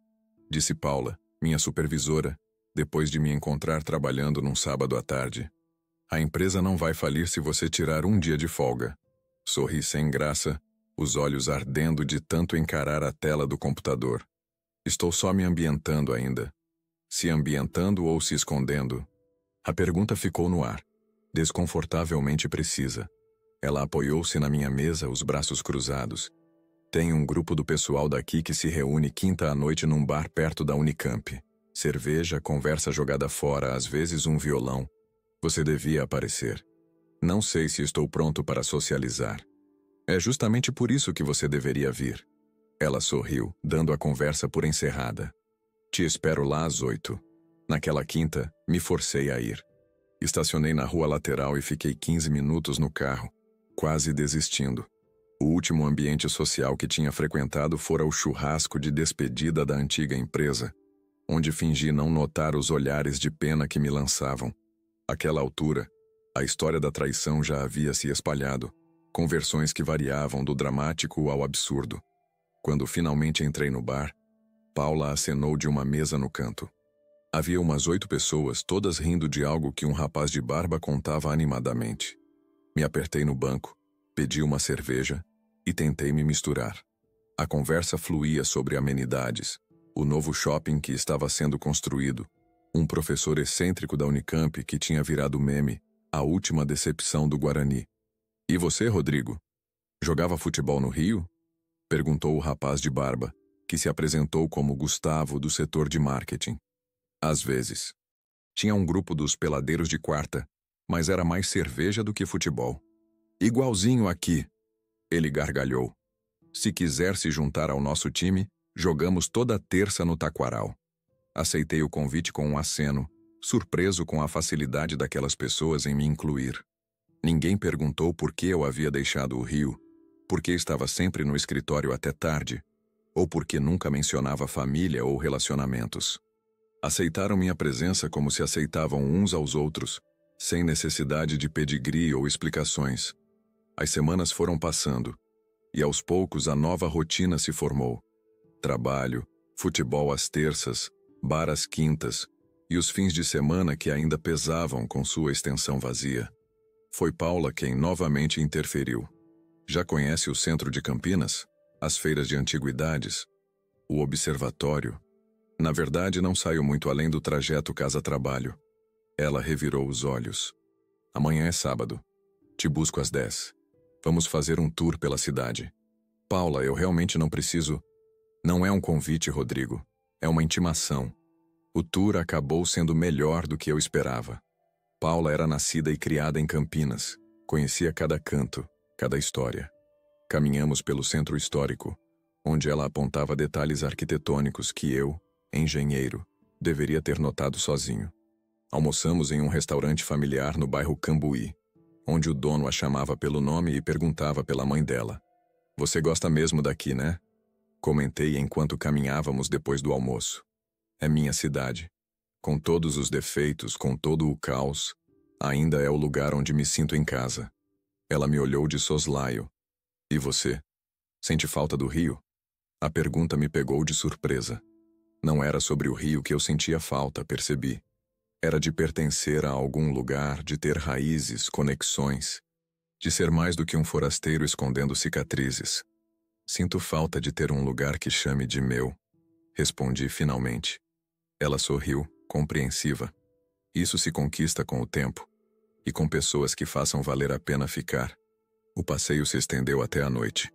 disse Paula, minha supervisora, depois de me encontrar trabalhando num sábado à tarde. A empresa não vai falir se você tirar um dia de folga. Sorri sem graça, os olhos ardendo de tanto encarar a tela do computador. Estou só me ambientando ainda. Se ambientando ou se escondendo? A pergunta ficou no ar, desconfortavelmente precisa. Ela apoiou-se na minha mesa, os braços cruzados. Tem um grupo do pessoal daqui que se reúne quinta à noite num bar perto da Unicamp. Cerveja, conversa jogada fora, às vezes um violão. Você devia aparecer. Não sei se estou pronto para socializar. É justamente por isso que você deveria vir. Ela sorriu, dando a conversa por encerrada. Te espero lá às 8. Naquela quinta, me forcei a ir. Estacionei na rua lateral e fiquei 15 minutos no carro, quase desistindo. O último ambiente social que tinha frequentado fora o churrasco de despedida da antiga empresa, onde fingi não notar os olhares de pena que me lançavam. Àquela altura, a história da traição já havia se espalhado, com versões que variavam do dramático ao absurdo. Quando finalmente entrei no bar, Paula acenou de uma mesa no canto. Havia umas 8 pessoas, todas rindo de algo que um rapaz de barba contava animadamente. Me apertei no banco, pedi uma cerveja e tentei me misturar. A conversa fluía sobre amenidades, o novo shopping que estava sendo construído, um professor excêntrico da Unicamp que tinha virado meme, a última decepção do Guarani. E você, Rodrigo? Jogava futebol no Rio? Perguntou o rapaz de barba, que se apresentou como Gustavo do setor de marketing. Às vezes. Tinha um grupo dos peladeiros de quarta, mas era mais cerveja do que futebol. Igualzinho aqui, ele gargalhou. Se quiser se juntar ao nosso time, jogamos toda terça no Taquaral. Aceitei o convite com um aceno, surpreso com a facilidade daquelas pessoas em me incluir. Ninguém perguntou por que eu havia deixado o Rio, por que estava sempre no escritório até tarde, ou por que nunca mencionava família ou relacionamentos. Aceitaram minha presença como se aceitavam uns aos outros, sem necessidade de pedigree ou explicações. As semanas foram passando, e aos poucos a nova rotina se formou. Trabalho, futebol às terças, bar às quintas, e os fins de semana que ainda pesavam com sua extensão vazia. Foi Paula quem novamente interferiu. Já conhece o centro de Campinas? As feiras de antiguidades? O observatório? Na verdade, não saio muito além do trajeto casa-trabalho. Ela revirou os olhos. Amanhã é sábado. Te busco às 10. Vamos fazer um tour pela cidade. Paula, eu realmente não preciso... Não é um convite, Rodrigo. É uma intimação. O tour acabou sendo melhor do que eu esperava. Paula era nascida e criada em Campinas. Conhecia cada canto, cada história. Caminhamos pelo centro histórico, onde ela apontava detalhes arquitetônicos que eu, engenheiro, deveria ter notado sozinho. Almoçamos em um restaurante familiar no bairro Cambuí, onde o dono a chamava pelo nome e perguntava pela mãe dela. Você gosta mesmo daqui, né? Comentei enquanto caminhávamos depois do almoço. É minha cidade. Com todos os defeitos, com todo o caos, ainda é o lugar onde me sinto em casa. Ela me olhou de soslaio. E você? Sente falta do Rio? A pergunta me pegou de surpresa. Não era sobre o Rio que eu sentia falta, percebi. Era de pertencer a algum lugar, de ter raízes, conexões, de ser mais do que um forasteiro escondendo cicatrizes. Sinto falta de ter um lugar que chame de meu. Respondi finalmente. Ela sorriu, compreensiva. Isso se conquista com o tempo, e com pessoas que façam valer a pena ficar. O passeio se estendeu até a noite.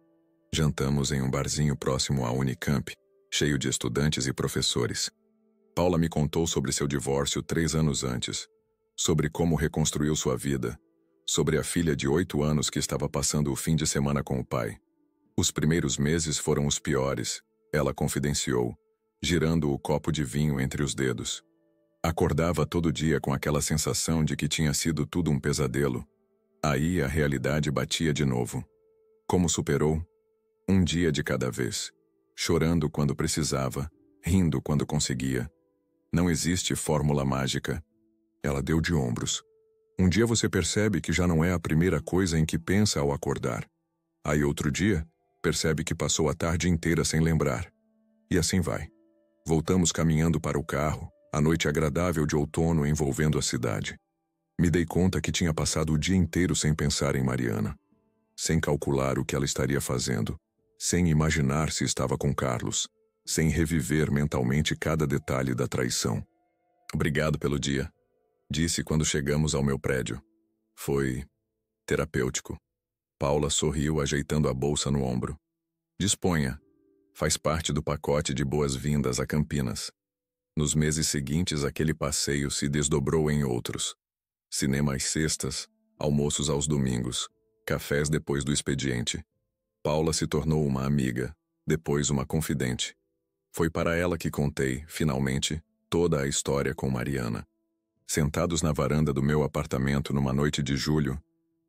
Jantamos em um barzinho próximo à Unicamp, cheio de estudantes e professores. Paula me contou sobre seu divórcio 3 anos antes, sobre como reconstruiu sua vida, sobre a filha de 8 anos que estava passando o fim de semana com o pai. Os primeiros meses foram os piores, ela confidenciou, girando o copo de vinho entre os dedos. Acordava todo dia com aquela sensação de que tinha sido tudo um pesadelo. Aí a realidade batia de novo. Como superou? Um dia de cada vez, chorando quando precisava, rindo quando conseguia. Não existe fórmula mágica. Ela deu de ombros. Um dia você percebe que já não é a primeira coisa em que pensa ao acordar. Aí outro dia, percebe que passou a tarde inteira sem lembrar. E assim vai. Voltamos caminhando para o carro, a noite agradável de outono envolvendo a cidade. Me dei conta que tinha passado o dia inteiro sem pensar em Mariana, sem calcular o que ela estaria fazendo, sem imaginar se estava com Carlos, sem reviver mentalmente cada detalhe da traição. Obrigado pelo dia, disse quando chegamos ao meu prédio. Foi terapêutico. Paula sorriu ajeitando a bolsa no ombro. Disponha. Faz parte do pacote de boas-vindas a Campinas. Nos meses seguintes, aquele passeio se desdobrou em outros. Cinema às sextas, almoços aos domingos, cafés depois do expediente. Paula se tornou uma amiga, depois uma confidente. Foi para ela que contei, finalmente, toda a história com Mariana. Sentados na varanda do meu apartamento numa noite de julho,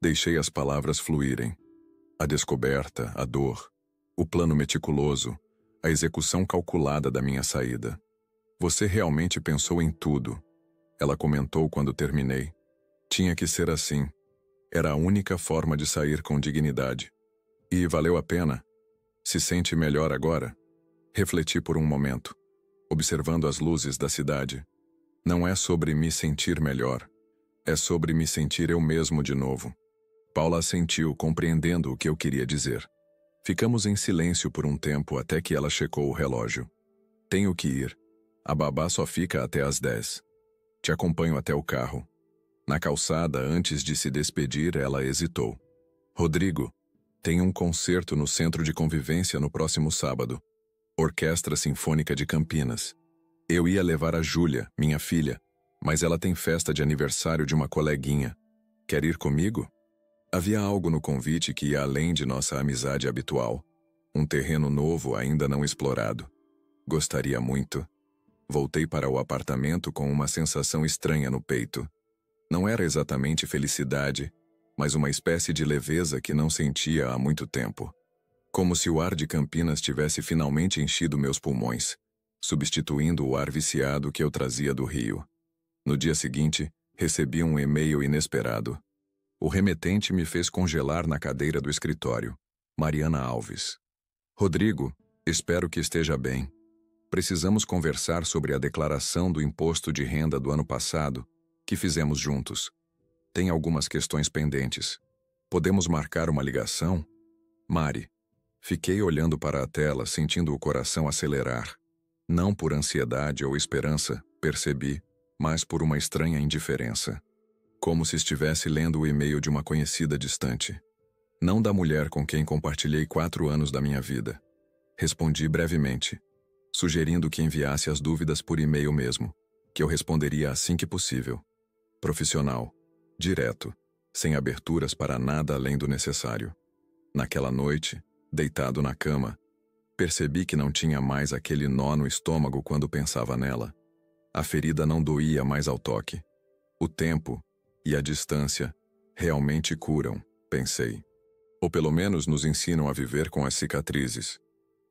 deixei as palavras fluírem. A descoberta, a dor, o plano meticuloso, a execução calculada da minha saída. Você realmente pensou em tudo, ela comentou quando terminei. Tinha que ser assim. Era a única forma de sair com dignidade. E valeu a pena? Se sente melhor agora? Refleti por um momento, observando as luzes da cidade. Não é sobre me sentir melhor. É sobre me sentir eu mesmo de novo. Paula assentiu, compreendendo o que eu queria dizer. Ficamos em silêncio por um tempo até que ela checou o relógio. Tenho que ir. A babá só fica até às 10. Te acompanho até o carro. Na calçada, antes de se despedir, ela hesitou. Rodrigo, tem um concerto no Centro de Convivência no próximo sábado. Orquestra Sinfônica de Campinas. Eu ia levar a Júlia, minha filha, mas ela tem festa de aniversário de uma coleguinha. Quer ir comigo? Havia algo no convite que ia além de nossa amizade habitual. Um terreno novo ainda não explorado. Gostaria muito. Voltei para o apartamento com uma sensação estranha no peito. Não era exatamente felicidade, mas uma espécie de leveza que não sentia há muito tempo. Como se o ar de Campinas tivesse finalmente enchido meus pulmões, substituindo o ar viciado que eu trazia do Rio. No dia seguinte, recebi um e-mail inesperado. O remetente me fez congelar na cadeira do escritório. Mariana Alves. Rodrigo, espero que esteja bem. Precisamos conversar sobre a declaração do imposto de renda do ano passado, que fizemos juntos. Tem algumas questões pendentes. Podemos marcar uma ligação? Mari. Fiquei olhando para a tela, sentindo o coração acelerar. Não por ansiedade ou esperança, percebi, mas por uma estranha indiferença. Como se estivesse lendo o e-mail de uma conhecida distante. Não da mulher com quem compartilhei 4 anos da minha vida. Respondi brevemente, sugerindo que enviasse as dúvidas por e-mail mesmo, que eu responderia assim que possível. Profissional, direto, sem aberturas para nada além do necessário. Naquela noite, deitado na cama, percebi que não tinha mais aquele nó no estômago quando pensava nela. A ferida não doía mais ao toque. O tempo e a distância realmente curam, pensei. Ou pelo menos nos ensinam a viver com as cicatrizes.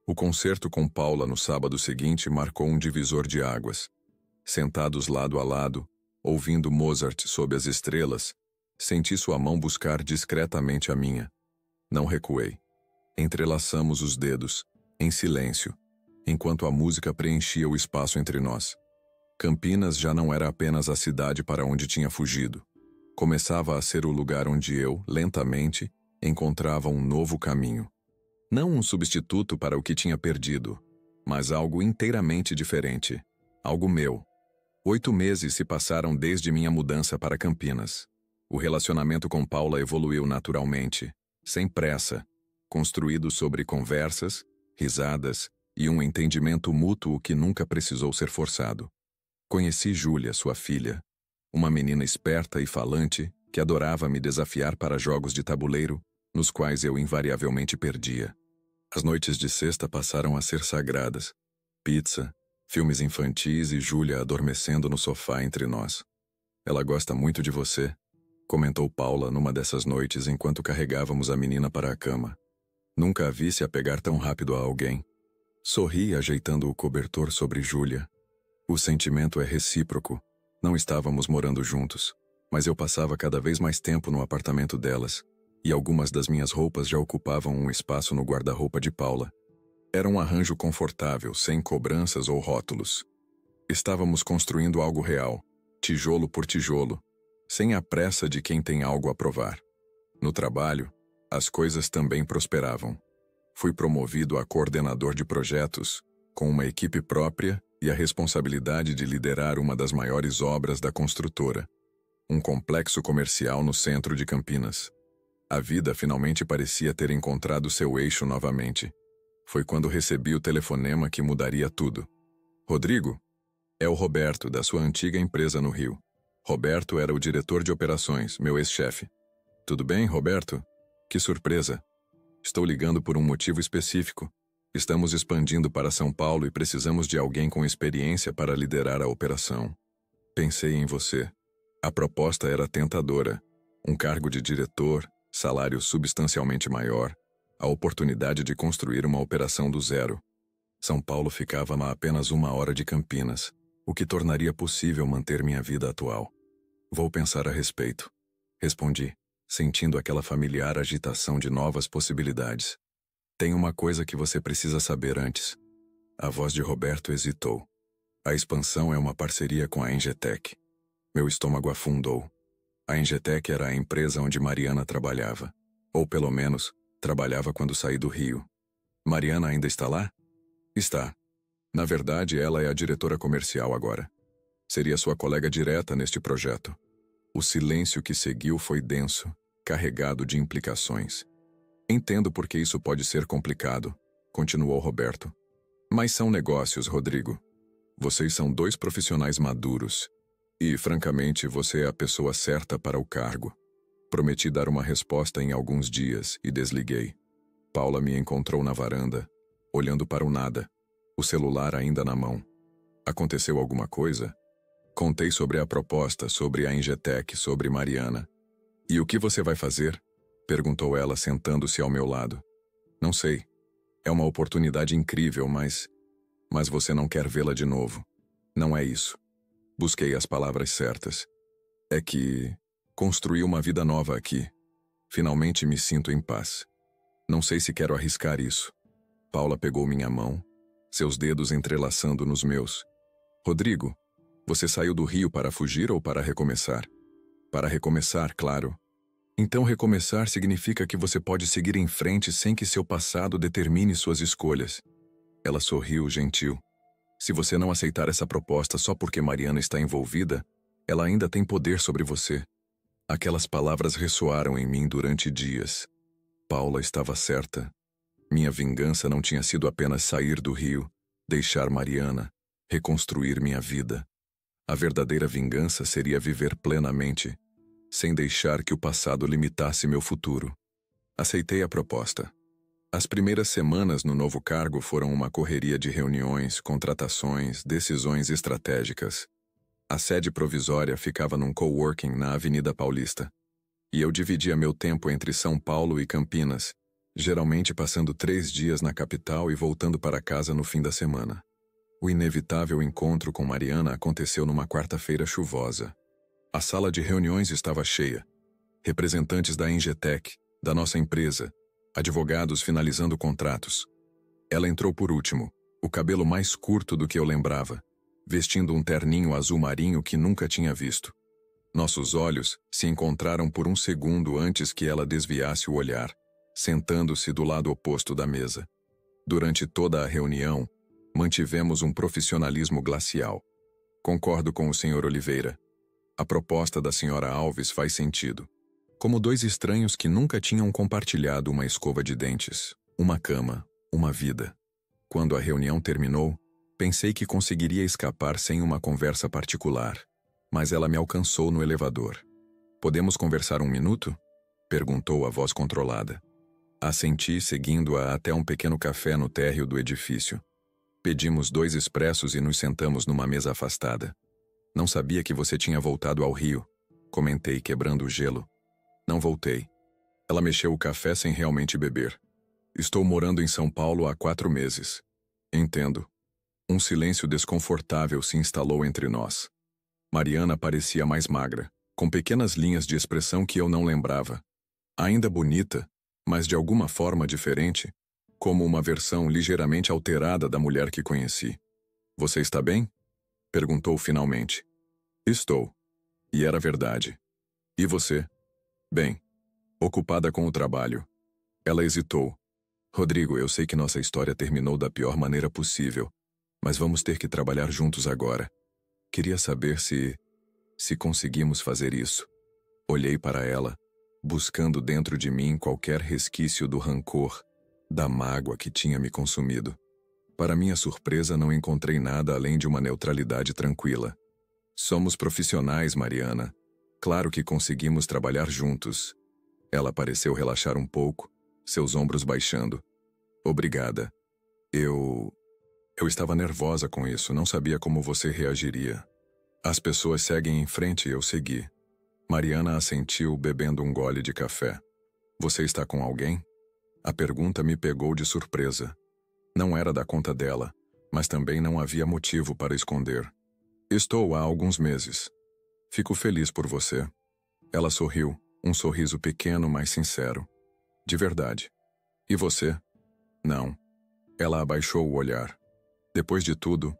O concerto com Paula no sábado seguinte marcou um divisor de águas. Sentados lado a lado, ouvindo Mozart sob as estrelas, senti sua mão buscar discretamente a minha. Não recuei. Entrelaçamos os dedos, em silêncio, enquanto a música preenchia o espaço entre nós. Campinas já não era apenas a cidade para onde tinha fugido. Começava a ser o lugar onde eu, lentamente, encontrava um novo caminho. Não um substituto para o que tinha perdido, mas algo inteiramente diferente. Algo meu. 8 meses se passaram desde minha mudança para Campinas. O relacionamento com Paula evoluiu naturalmente, sem pressa, construído sobre conversas, risadas e um entendimento mútuo que nunca precisou ser forçado. Conheci Júlia, sua filha, uma menina esperta e falante que adorava me desafiar para jogos de tabuleiro, nos quais eu invariavelmente perdia. As noites de sexta passaram a ser sagradas. Pizza, filmes infantis e Júlia adormecendo no sofá entre nós. Ela gosta muito de você, comentou Paula numa dessas noites enquanto carregávamos a menina para a cama. Nunca a vi se apegar tão rápido a alguém. Sorri ajeitando o cobertor sobre Júlia. O sentimento é recíproco. Não estávamos morando juntos, mas eu passava cada vez mais tempo no apartamento delas, e algumas das minhas roupas já ocupavam um espaço no guarda-roupa de Paula. Era um arranjo confortável, sem cobranças ou rótulos. Estávamos construindo algo real, tijolo por tijolo, sem a pressa de quem tem algo a provar. No trabalho, as coisas também prosperavam. Fui promovido a coordenador de projetos, com uma equipe própria e a responsabilidade de liderar uma das maiores obras da construtora, um complexo comercial no centro de Campinas. A vida finalmente parecia ter encontrado seu eixo novamente. Foi quando recebi o telefonema que mudaria tudo. Rodrigo? É o Roberto, da sua antiga empresa no Rio. Roberto era o diretor de operações, meu ex-chefe. Tudo bem, Roberto? Que surpresa. Estou ligando por um motivo específico. Estamos expandindo para São Paulo e precisamos de alguém com experiência para liderar a operação. Pensei em você. A proposta era tentadora. Um cargo de diretor, salário substancialmente maior, a oportunidade de construir uma operação do zero. São Paulo ficava a apenas 1 hora de Campinas, o que tornaria possível manter minha vida atual. Vou pensar a respeito. Respondi, sentindo aquela familiar agitação de novas possibilidades. Tem uma coisa que você precisa saber antes. A voz de Roberto hesitou. A expansão é uma parceria com a Engetec. Meu estômago afundou. A Engetec era a empresa onde Mariana trabalhava. Ou pelo menos, trabalhava quando saí do Rio. Mariana ainda está lá? Está. Na verdade, ela é a diretora comercial agora. Seria sua colega direta neste projeto. O silêncio que seguiu foi denso, carregado de implicações. Entendo por que isso pode ser complicado, continuou Roberto. Mas são negócios, Rodrigo. Vocês são 2 profissionais maduros. E, francamente, você é a pessoa certa para o cargo. Prometi dar uma resposta em alguns dias e desliguei. Paula me encontrou na varanda, olhando para o nada, o celular ainda na mão. Aconteceu alguma coisa? Contei sobre a proposta, sobre a Ingetec, sobre Mariana. E o que você vai fazer? Perguntou ela, sentando-se ao meu lado. Não sei. É uma oportunidade incrível, mas você não quer vê-la de novo. Não é isso. Busquei as palavras certas. É que construí uma vida nova aqui. Finalmente me sinto em paz. Não sei se quero arriscar isso. Paula pegou minha mão, seus dedos entrelaçando nos meus. Rodrigo, você saiu do Rio para fugir ou para recomeçar? Para recomeçar, claro. Então recomeçar significa que você pode seguir em frente sem que seu passado determine suas escolhas. Ela sorriu, gentil. Se você não aceitar essa proposta só porque Mariana está envolvida, ela ainda tem poder sobre você. Aquelas palavras ressoaram em mim durante dias. Paula estava certa. Minha vingança não tinha sido apenas sair do Rio, deixar Mariana, reconstruir minha vida. A verdadeira vingança seria viver plenamente, sem deixar que o passado limitasse meu futuro. Aceitei a proposta. As primeiras semanas no novo cargo foram uma correria de reuniões, contratações, decisões estratégicas. A sede provisória ficava num coworking na Avenida Paulista. E eu dividia meu tempo entre São Paulo e Campinas, geralmente passando 3 dias na capital e voltando para casa no fim da semana. O inevitável encontro com Mariana aconteceu numa quarta-feira chuvosa. A sala de reuniões estava cheia. Representantes da Ingetec, da nossa empresa, advogados finalizando contratos. Ela entrou por último, o cabelo mais curto do que eu lembrava, vestindo um terninho azul marinho que nunca tinha visto. Nossos olhos se encontraram por um segundo antes que ela desviasse o olhar, sentando-se do lado oposto da mesa. Durante toda a reunião, mantivemos um profissionalismo glacial. Concordo com o Sr. Oliveira. A proposta da Sra. Alves faz sentido. Como 2 estranhos que nunca tinham compartilhado uma escova de dentes, uma cama, uma vida. Quando a reunião terminou, pensei que conseguiria escapar sem uma conversa particular, mas ela me alcançou no elevador. Podemos conversar 1 minuto? Perguntou a voz controlada. Assenti, seguindo-a até um pequeno café no térreo do edifício. Pedimos 2 expressos e nos sentamos numa mesa afastada. Não sabia que você tinha voltado ao Rio, comentei, quebrando o gelo. Não voltei. Ela mexeu o café sem realmente beber. Estou morando em São Paulo há 4 meses. Entendo. Um silêncio desconfortável se instalou entre nós. Mariana parecia mais magra, com pequenas linhas de expressão que eu não lembrava. Ainda bonita, mas de alguma forma diferente, como uma versão ligeiramente alterada da mulher que conheci. Você está bem? Perguntou finalmente. Estou. E era verdade. E você? Bem. Ocupada com o trabalho. Ela hesitou. Rodrigo, eu sei que nossa história terminou da pior maneira possível, mas vamos ter que trabalhar juntos agora. Queria saber se conseguimos fazer isso. Olhei para ela, buscando dentro de mim qualquer resquício do rancor, da mágoa que tinha me consumido. Para minha surpresa, não encontrei nada além de uma neutralidade tranquila. Somos profissionais, Mariana. Claro que conseguimos trabalhar juntos. Ela pareceu relaxar um pouco, seus ombros baixando. Obrigada. Eu estava nervosa com isso, não sabia como você reagiria. As pessoas seguem em frente e eu segui. Mariana assentiu, bebendo um gole de café. Você está com alguém? A pergunta me pegou de surpresa. Não era da conta dela, mas também não havia motivo para esconder. Estou há alguns meses. Fico feliz por você. Ela sorriu, um sorriso pequeno, mas sincero. De verdade. E você? Não. Ela abaixou o olhar. Depois de tudo,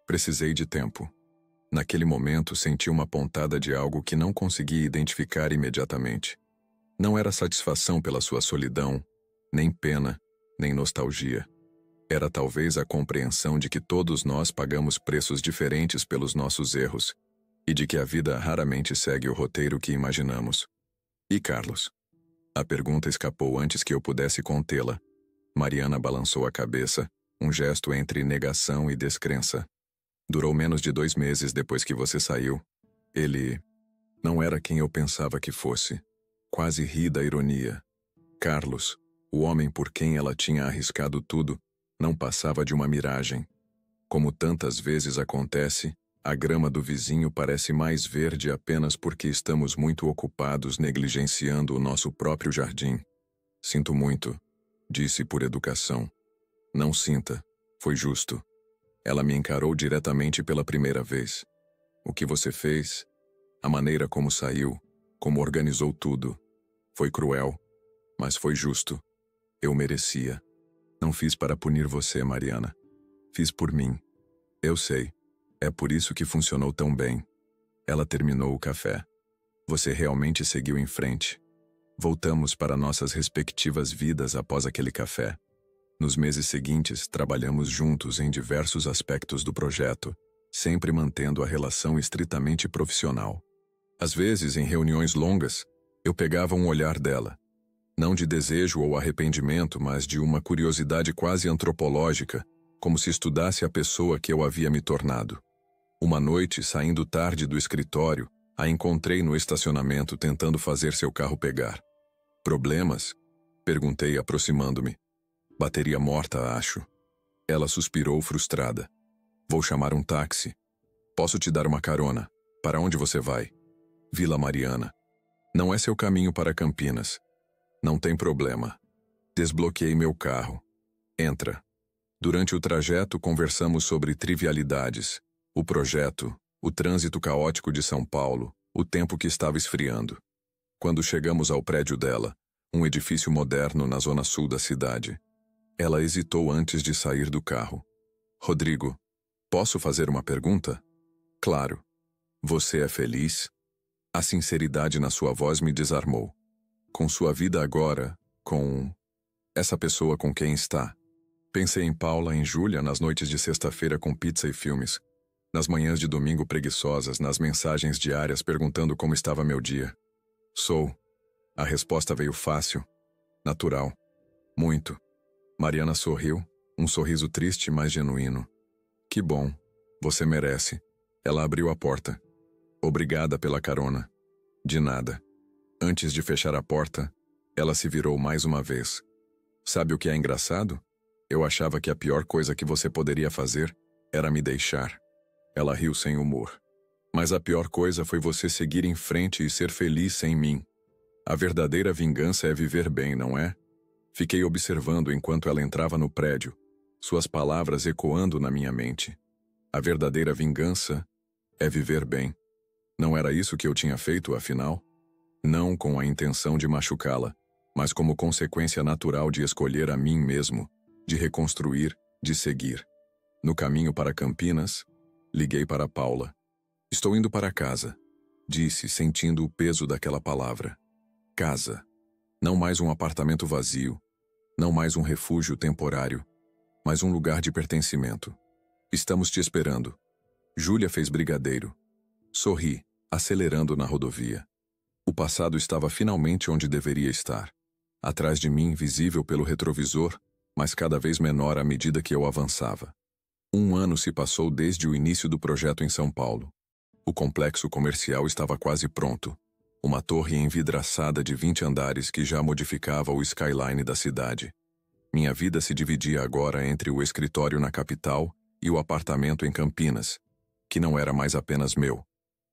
precisei de tempo. Naquele momento, senti uma pontada de algo que não consegui identificar imediatamente. Não era satisfação pela sua solidão, nem pena, nem nostalgia. Era talvez a compreensão de que todos nós pagamos preços diferentes pelos nossos erros e de que a vida raramente segue o roteiro que imaginamos. E Carlos? A pergunta escapou antes que eu pudesse contê-la. Mariana balançou a cabeça, um gesto entre negação e descrença. Durou menos de 2 meses depois que você saiu. Ele não era quem eu pensava que fosse. Quase ri da ironia. Carlos, o homem por quem ela tinha arriscado tudo, não passava de uma miragem. Como tantas vezes acontece, a grama do vizinho parece mais verde apenas porque estamos muito ocupados negligenciando o nosso próprio jardim. Sinto muito, disse por educação. Não sinta, foi justo. Ela me encarou diretamente pela primeira vez. O que você fez, a maneira como saiu, como organizou tudo, foi cruel, mas foi justo. Eu merecia. Não fiz para punir você, Mariana. Fiz por mim. Eu sei. É por isso que funcionou tão bem. Ela terminou o café. Você realmente seguiu em frente. Voltamos para nossas respectivas vidas após aquele café. Nos meses seguintes, trabalhamos juntos em diversos aspectos do projeto, sempre mantendo a relação estritamente profissional. Às vezes, em reuniões longas, eu pegava um olhar dela. Não de desejo ou arrependimento, mas de uma curiosidade quase antropológica, como se estudasse a pessoa que eu havia me tornado. Uma noite, saindo tarde do escritório, a encontrei no estacionamento tentando fazer seu carro pegar. Problemas? Perguntei, aproximando-me. Bateria morta, acho. Ela suspirou frustrada. Vou chamar um táxi. Posso te dar uma carona? Para onde você vai? Vila Mariana. Não é seu caminho para Campinas. Não tem problema. Desbloqueei meu carro. Entra. Durante o trajeto conversamos sobre trivialidades. O projeto, o trânsito caótico de São Paulo, o tempo que estava esfriando. Quando chegamos ao prédio dela, um edifício moderno na zona sul da cidade, ela hesitou antes de sair do carro. Rodrigo, posso fazer uma pergunta? Claro. Você é feliz? A sinceridade na sua voz me desarmou. Com sua vida agora, com essa pessoa com quem está. Pensei em Paula, em Júlia, nas noites de sexta-feira com pizza e filmes, nas manhãs de domingo preguiçosas, nas mensagens diárias perguntando como estava meu dia. Sou. A resposta veio fácil, natural. Muito. Mariana sorriu, um sorriso triste, mas genuíno. Que bom. Você merece. Ela abriu a porta. Obrigada pela carona. De nada. Antes de fechar a porta, ela se virou mais uma vez. Sabe o que é engraçado? Eu achava que a pior coisa que você poderia fazer era me deixar. Ela riu sem humor. Mas a pior coisa foi você seguir em frente e ser feliz sem mim. A verdadeira vingança é viver bem, não é? Fiquei observando enquanto ela entrava no prédio, suas palavras ecoando na minha mente. A verdadeira vingança é viver bem. Não era isso que eu tinha feito, afinal? Não com a intenção de machucá-la, mas como consequência natural de escolher a mim mesmo, de reconstruir, de seguir. No caminho para Campinas, liguei para Paula. Estou indo para casa, disse, sentindo o peso daquela palavra. Casa. Não mais um apartamento vazio, não mais um refúgio temporário, mas um lugar de pertencimento. Estamos te esperando. Júlia fez brigadeiro. Sorri, acelerando na rodovia. O passado estava finalmente onde deveria estar. Atrás de mim, visível pelo retrovisor, mas cada vez menor à medida que eu avançava. 1 ano se passou desde o início do projeto em São Paulo. O complexo comercial estava quase pronto. Uma torre envidraçada de 20 andares que já modificava o skyline da cidade. Minha vida se dividia agora entre o escritório na capital e o apartamento em Campinas, que não era mais apenas meu.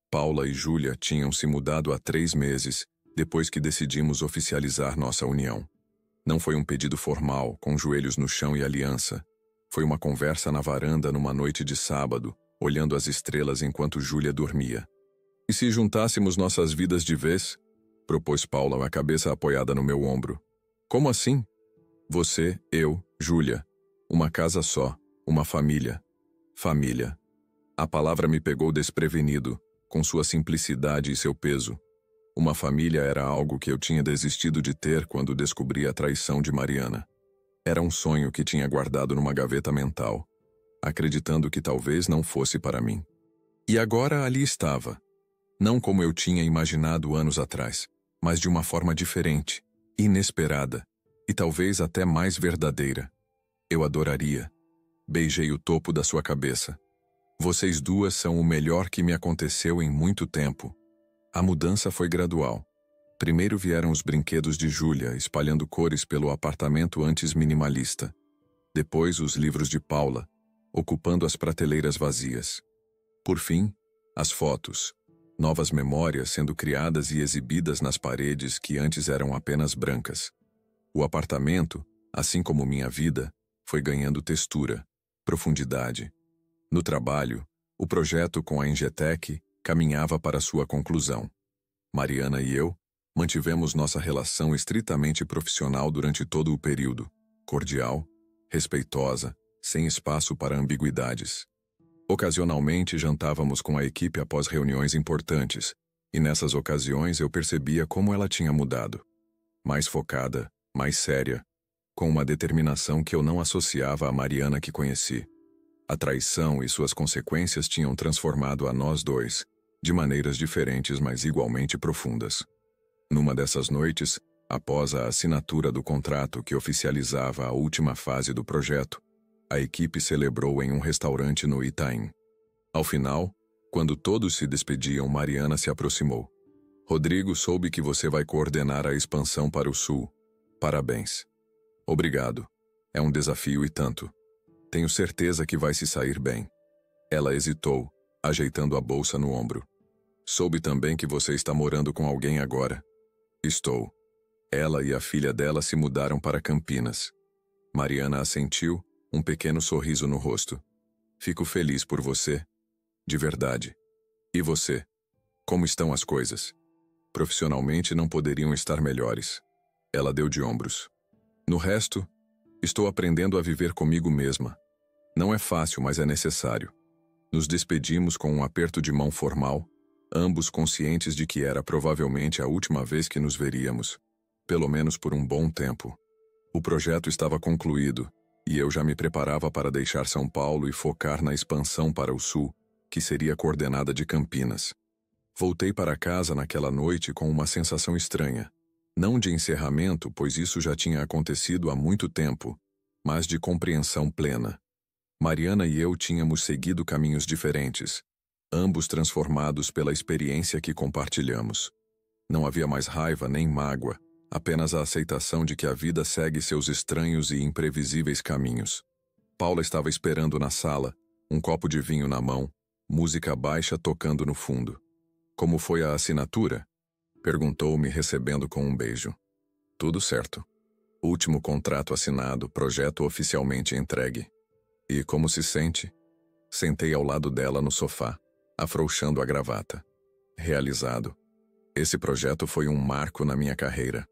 Paula e Júlia tinham se mudado há 3 meses, depois que decidimos oficializar nossa união. Não foi um pedido formal, com joelhos no chão e aliança. Foi uma conversa na varanda numa noite de sábado, olhando as estrelas enquanto Júlia dormia. E se juntássemos nossas vidas de vez? Propôs Paula, a cabeça apoiada no meu ombro. Como assim? Você, eu, Júlia. Uma casa só, uma família. Família. A palavra me pegou desprevenido, com sua simplicidade e seu peso. Uma família era algo que eu tinha desistido de ter quando descobri a traição de Mariana. Era um sonho que tinha guardado numa gaveta mental, acreditando que talvez não fosse para mim. E agora ali estava. Não como eu tinha imaginado anos atrás, mas de uma forma diferente, inesperada, e talvez até mais verdadeira. Eu adoraria. Beijei o topo da sua cabeça. Vocês duas são o melhor que me aconteceu em muito tempo. A mudança foi gradual. Primeiro vieram os brinquedos de Júlia, espalhando cores pelo apartamento antes minimalista. Depois os livros de Paula, ocupando as prateleiras vazias. Por fim, as fotos. Novas memórias sendo criadas e exibidas nas paredes que antes eram apenas brancas. O apartamento, assim como minha vida, foi ganhando textura, profundidade. No trabalho, o projeto com a Engetec caminhava para sua conclusão. Mariana e eu mantivemos nossa relação estritamente profissional durante todo o período, cordial, respeitosa, sem espaço para ambiguidades. Ocasionalmente jantávamos com a equipe após reuniões importantes, e nessas ocasiões eu percebia como ela tinha mudado. Mais focada, mais séria, com uma determinação que eu não associava à Mariana que conheci. A traição e suas consequências tinham transformado a nós dois, de maneiras diferentes mas igualmente profundas. Numa dessas noites, após a assinatura do contrato que oficializava a última fase do projeto, a equipe celebrou em um restaurante no Itaim. Ao final, quando todos se despediam, Mariana se aproximou. Rodrigo, soube que você vai coordenar a expansão para o Sul. Parabéns. Obrigado. É um desafio e tanto. Tenho certeza que vai se sair bem. Ela hesitou, ajeitando a bolsa no ombro. Soube também que você está morando com alguém agora. Estou. Ela e a filha dela se mudaram para Campinas. Mariana assentiu, um pequeno sorriso no rosto. Fico feliz por você. De verdade. E você? Como estão as coisas? Profissionalmente não poderiam estar melhores. Ela deu de ombros. No resto, estou aprendendo a viver comigo mesma. Não é fácil, mas é necessário. Nos despedimos com um aperto de mão formal, ambos conscientes de que era provavelmente a última vez que nos veríamos, pelo menos por um bom tempo. O projeto estava concluído, e eu já me preparava para deixar São Paulo e focar na expansão para o Sul, que seria coordenada de Campinas. Voltei para casa naquela noite com uma sensação estranha. Não de encerramento, pois isso já tinha acontecido há muito tempo, mas de compreensão plena. Mariana e eu tínhamos seguido caminhos diferentes, ambos transformados pela experiência que compartilhamos. Não havia mais raiva nem mágoa, apenas a aceitação de que a vida segue seus estranhos e imprevisíveis caminhos. Paula estava esperando na sala, um copo de vinho na mão, música baixa tocando no fundo. Como foi a assinatura? Perguntou-me, recebendo com um beijo. Tudo certo. Último contrato assinado, projeto oficialmente entregue. E como se sente? Sentei ao lado dela no sofá, afrouxando a gravata. Realizado. Esse projeto foi um marco na minha carreira.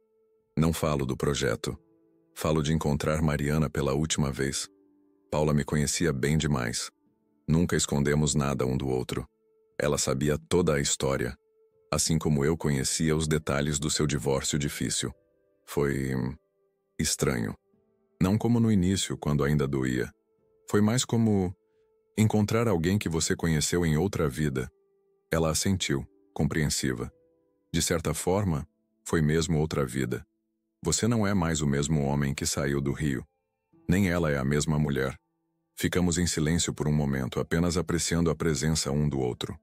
Não falo do projeto. Falo de encontrar Mariana pela última vez. Paula me conhecia bem demais. Nunca escondemos nada um do outro. Ela sabia toda a história, assim como eu conhecia os detalhes do seu divórcio difícil. Foi estranho. Não como no início, quando ainda doía. Foi mais como encontrar alguém que você conheceu em outra vida. Ela assentiu, compreensiva. De certa forma, foi mesmo outra vida. Você não é mais o mesmo homem que saiu do Rio. Nem ela é a mesma mulher. Ficamos em silêncio por um momento, apenas apreciando a presença um do outro.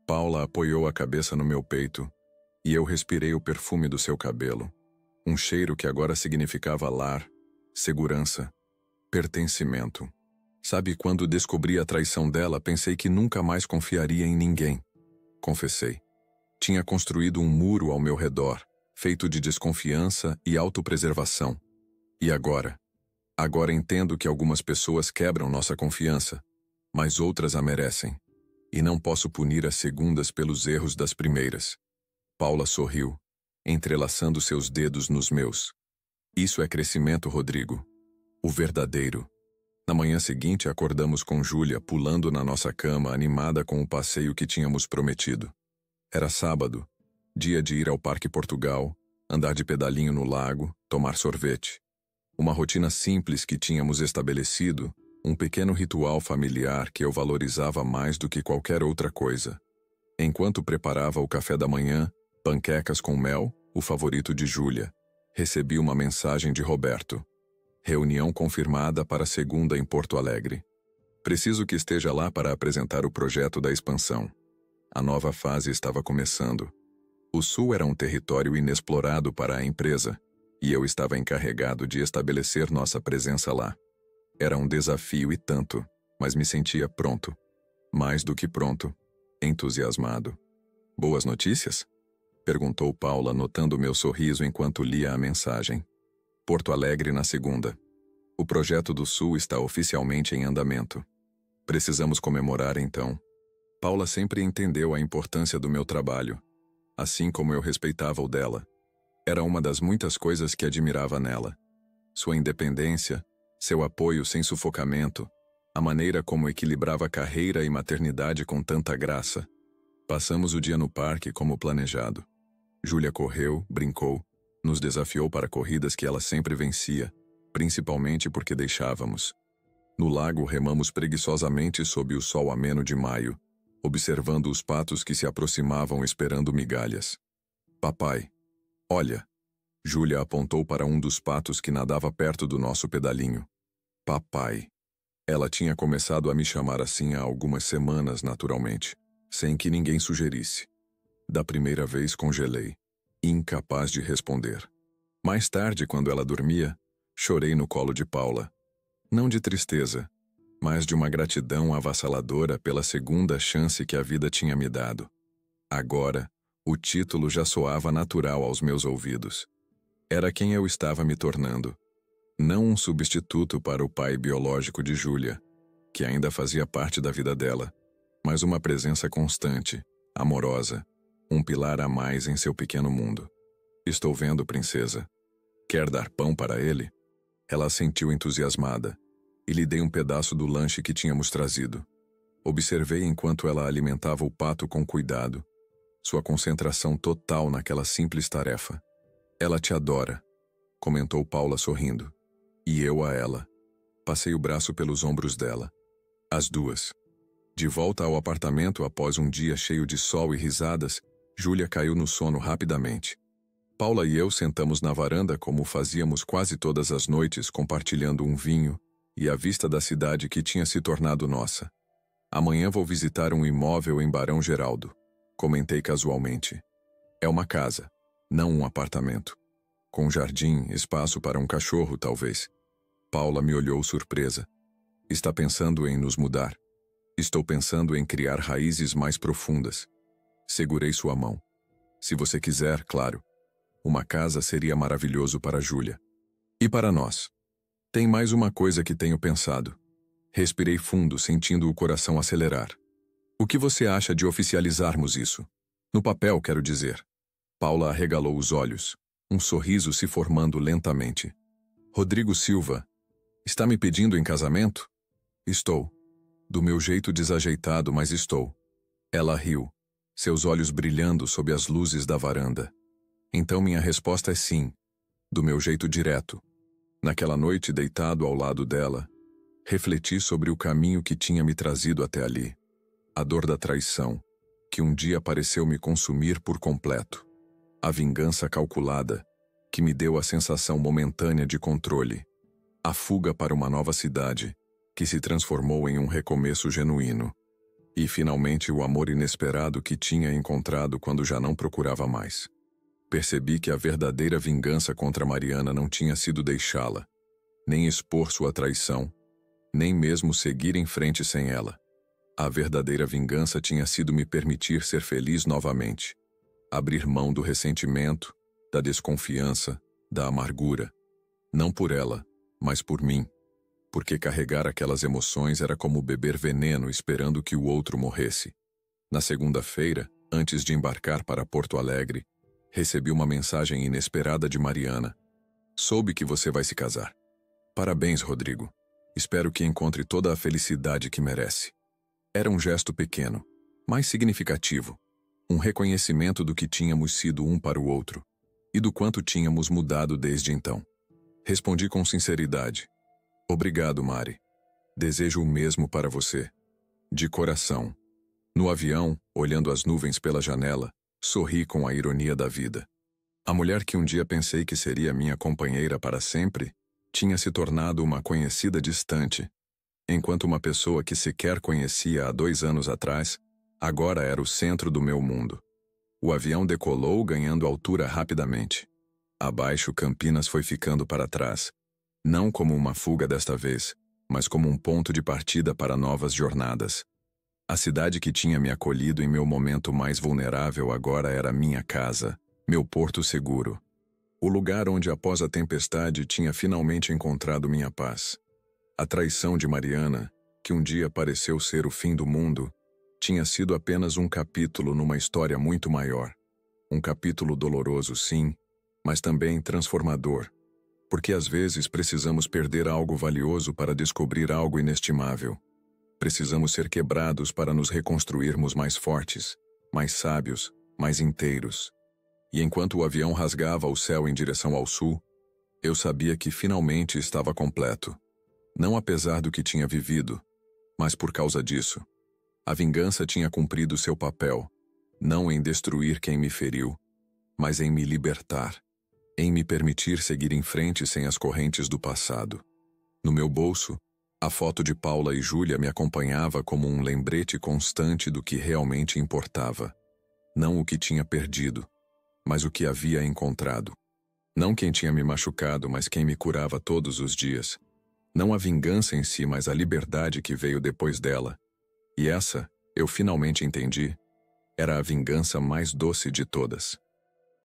Paula apoiou a cabeça no meu peito, e eu respirei o perfume do seu cabelo. Um cheiro que agora significava lar, segurança, pertencimento. Sabe, quando descobri a traição dela, pensei que nunca mais confiaria em ninguém. Confessei. Tinha construído um muro ao meu redor, feito de desconfiança e autopreservação. E agora? Agora entendo que algumas pessoas quebram nossa confiança, mas outras a merecem. E não posso punir as segundas pelos erros das primeiras. Paula sorriu, entrelaçando seus dedos nos meus. Isso é crescimento, Rodrigo. O verdadeiro. Na manhã seguinte, acordamos com Júlia pulando na nossa cama, animada com o passeio que tínhamos prometido. Era sábado, dia de ir ao Parque Portugal, andar de pedalinho no lago, tomar sorvete. Uma rotina simples que tínhamos estabelecido, um pequeno ritual familiar que eu valorizava mais do que qualquer outra coisa. Enquanto preparava o café da manhã, panquecas com mel, o favorito de Júlia, recebi uma mensagem de Roberto. Reunião confirmada para segunda em Porto Alegre. Preciso que esteja lá para apresentar o projeto da expansão. A nova fase estava começando. O Sul era um território inexplorado para a empresa, e eu estava encarregado de estabelecer nossa presença lá. Era um desafio e tanto, mas me sentia pronto. Mais do que pronto, entusiasmado. Boas notícias? Perguntou Paula, notando meu sorriso enquanto lia a mensagem. Porto Alegre na segunda. O projeto do Sul está oficialmente em andamento. Precisamos comemorar então. Paula sempre entendeu a importância do meu trabalho, assim como eu respeitava o dela. Era uma das muitas coisas que admirava nela. Sua independência, seu apoio sem sufocamento, a maneira como equilibrava carreira e maternidade com tanta graça. Passamos o dia no parque como planejado. Júlia correu, brincou, nos desafiou para corridas que ela sempre vencia, principalmente porque deixávamos. No lago remamos preguiçosamente sob o sol ameno de maio, observando os patos que se aproximavam esperando migalhas. Papai, olha! Júlia apontou para um dos patos que nadava perto do nosso pedalinho. Papai. Ela tinha começado a me chamar assim há algumas semanas, naturalmente, sem que ninguém sugerisse. Da primeira vez congelei, incapaz de responder. Mais tarde, quando ela dormia, chorei no colo de Paula. Não de tristeza, mas de uma gratidão avassaladora pela segunda chance que a vida tinha me dado. Agora, o título já soava natural aos meus ouvidos. Era quem eu estava me tornando. Não um substituto para o pai biológico de Júlia, que ainda fazia parte da vida dela, mas uma presença constante, amorosa, um pilar a mais em seu pequeno mundo. Estou vendo, princesa. Quer dar pão para ele? Ela assentiu entusiasmada, e lhe dei um pedaço do lanche que tínhamos trazido. Observei enquanto ela alimentava o pato com cuidado, sua concentração total naquela simples tarefa. Ela te adora, comentou Paula sorrindo. E eu a ela. Passei o braço pelos ombros dela. As duas. De volta ao apartamento após um dia cheio de sol e risadas, Júlia caiu no sono rapidamente. Paula e eu sentamos na varanda como fazíamos quase todas as noites, compartilhando um vinho e a vista da cidade que tinha se tornado nossa. Amanhã vou visitar um imóvel em Barão Geraldo, comentei casualmente. É uma casa, não um apartamento. Com jardim, espaço para um cachorro, talvez. Paula me olhou surpresa. Está pensando em nos mudar? Estou pensando em criar raízes mais profundas. Segurei sua mão. Se você quiser, claro. Uma casa seria maravilhoso para Júlia. E para nós. Tem mais uma coisa que tenho pensado. Respirei fundo, sentindo o coração acelerar. O que você acha de oficializarmos isso? No papel, quero dizer. Paula arregalou os olhos, um sorriso se formando lentamente. Rodrigo Silva, está me pedindo em casamento? Estou. Do meu jeito desajeitado, mas estou. Ela riu, seus olhos brilhando sob as luzes da varanda. Então minha resposta é sim, do meu jeito direto. Naquela noite, deitado ao lado dela, refleti sobre o caminho que tinha me trazido até ali. A dor da traição, que um dia pareceu me consumir por completo. A vingança calculada, que me deu a sensação momentânea de controle. A fuga para uma nova cidade, que se transformou em um recomeço genuíno. E, finalmente, o amor inesperado que tinha encontrado quando já não procurava mais. Percebi que a verdadeira vingança contra Mariana não tinha sido deixá-la, nem expor sua traição, nem mesmo seguir em frente sem ela. A verdadeira vingança tinha sido me permitir ser feliz novamente. Abrir mão do ressentimento, da desconfiança, da amargura. Não por ela, mas por mim. Porque carregar aquelas emoções era como beber veneno esperando que o outro morresse. Na segunda-feira, antes de embarcar para Porto Alegre, recebi uma mensagem inesperada de Mariana. Soube que você vai se casar. Parabéns, Rodrigo. Espero que encontre toda a felicidade que merece. Era um gesto pequeno, mas significativo. Um reconhecimento do que tínhamos sido um para o outro e do quanto tínhamos mudado desde então. Respondi com sinceridade. Obrigado, Mari. Desejo o mesmo para você. De coração. No avião, olhando as nuvens pela janela, sorri com a ironia da vida. A mulher que um dia pensei que seria minha companheira para sempre, tinha se tornado uma conhecida distante, enquanto uma pessoa que sequer conhecia há 2 anos atrás, agora era o centro do meu mundo. O avião decolou, ganhando altura rapidamente. Abaixo, Campinas foi ficando para trás. Não como uma fuga desta vez, mas como um ponto de partida para novas jornadas. A cidade que tinha me acolhido em meu momento mais vulnerável agora era minha casa, meu porto seguro. O lugar onde, após a tempestade, tinha finalmente encontrado minha paz. A traição de Mariana, que um dia pareceu ser o fim do mundo, tinha sido apenas um capítulo numa história muito maior. Um capítulo doloroso, sim, mas também transformador. Porque às vezes precisamos perder algo valioso para descobrir algo inestimável. Precisamos ser quebrados para nos reconstruirmos mais fortes, mais sábios, mais inteiros. E enquanto o avião rasgava o céu em direção ao sul, eu sabia que finalmente estava completo. Não apesar do que tinha vivido, mas por causa disso. A vingança tinha cumprido seu papel, não em destruir quem me feriu, mas em me libertar, em me permitir seguir em frente sem as correntes do passado. No meu bolso, a foto de Paula e Júlia me acompanhava como um lembrete constante do que realmente importava. Não o que tinha perdido, mas o que havia encontrado. Não quem tinha me machucado, mas quem me curava todos os dias. Não a vingança em si, mas a liberdade que veio depois dela. E essa, eu finalmente entendi, era a vingança mais doce de todas.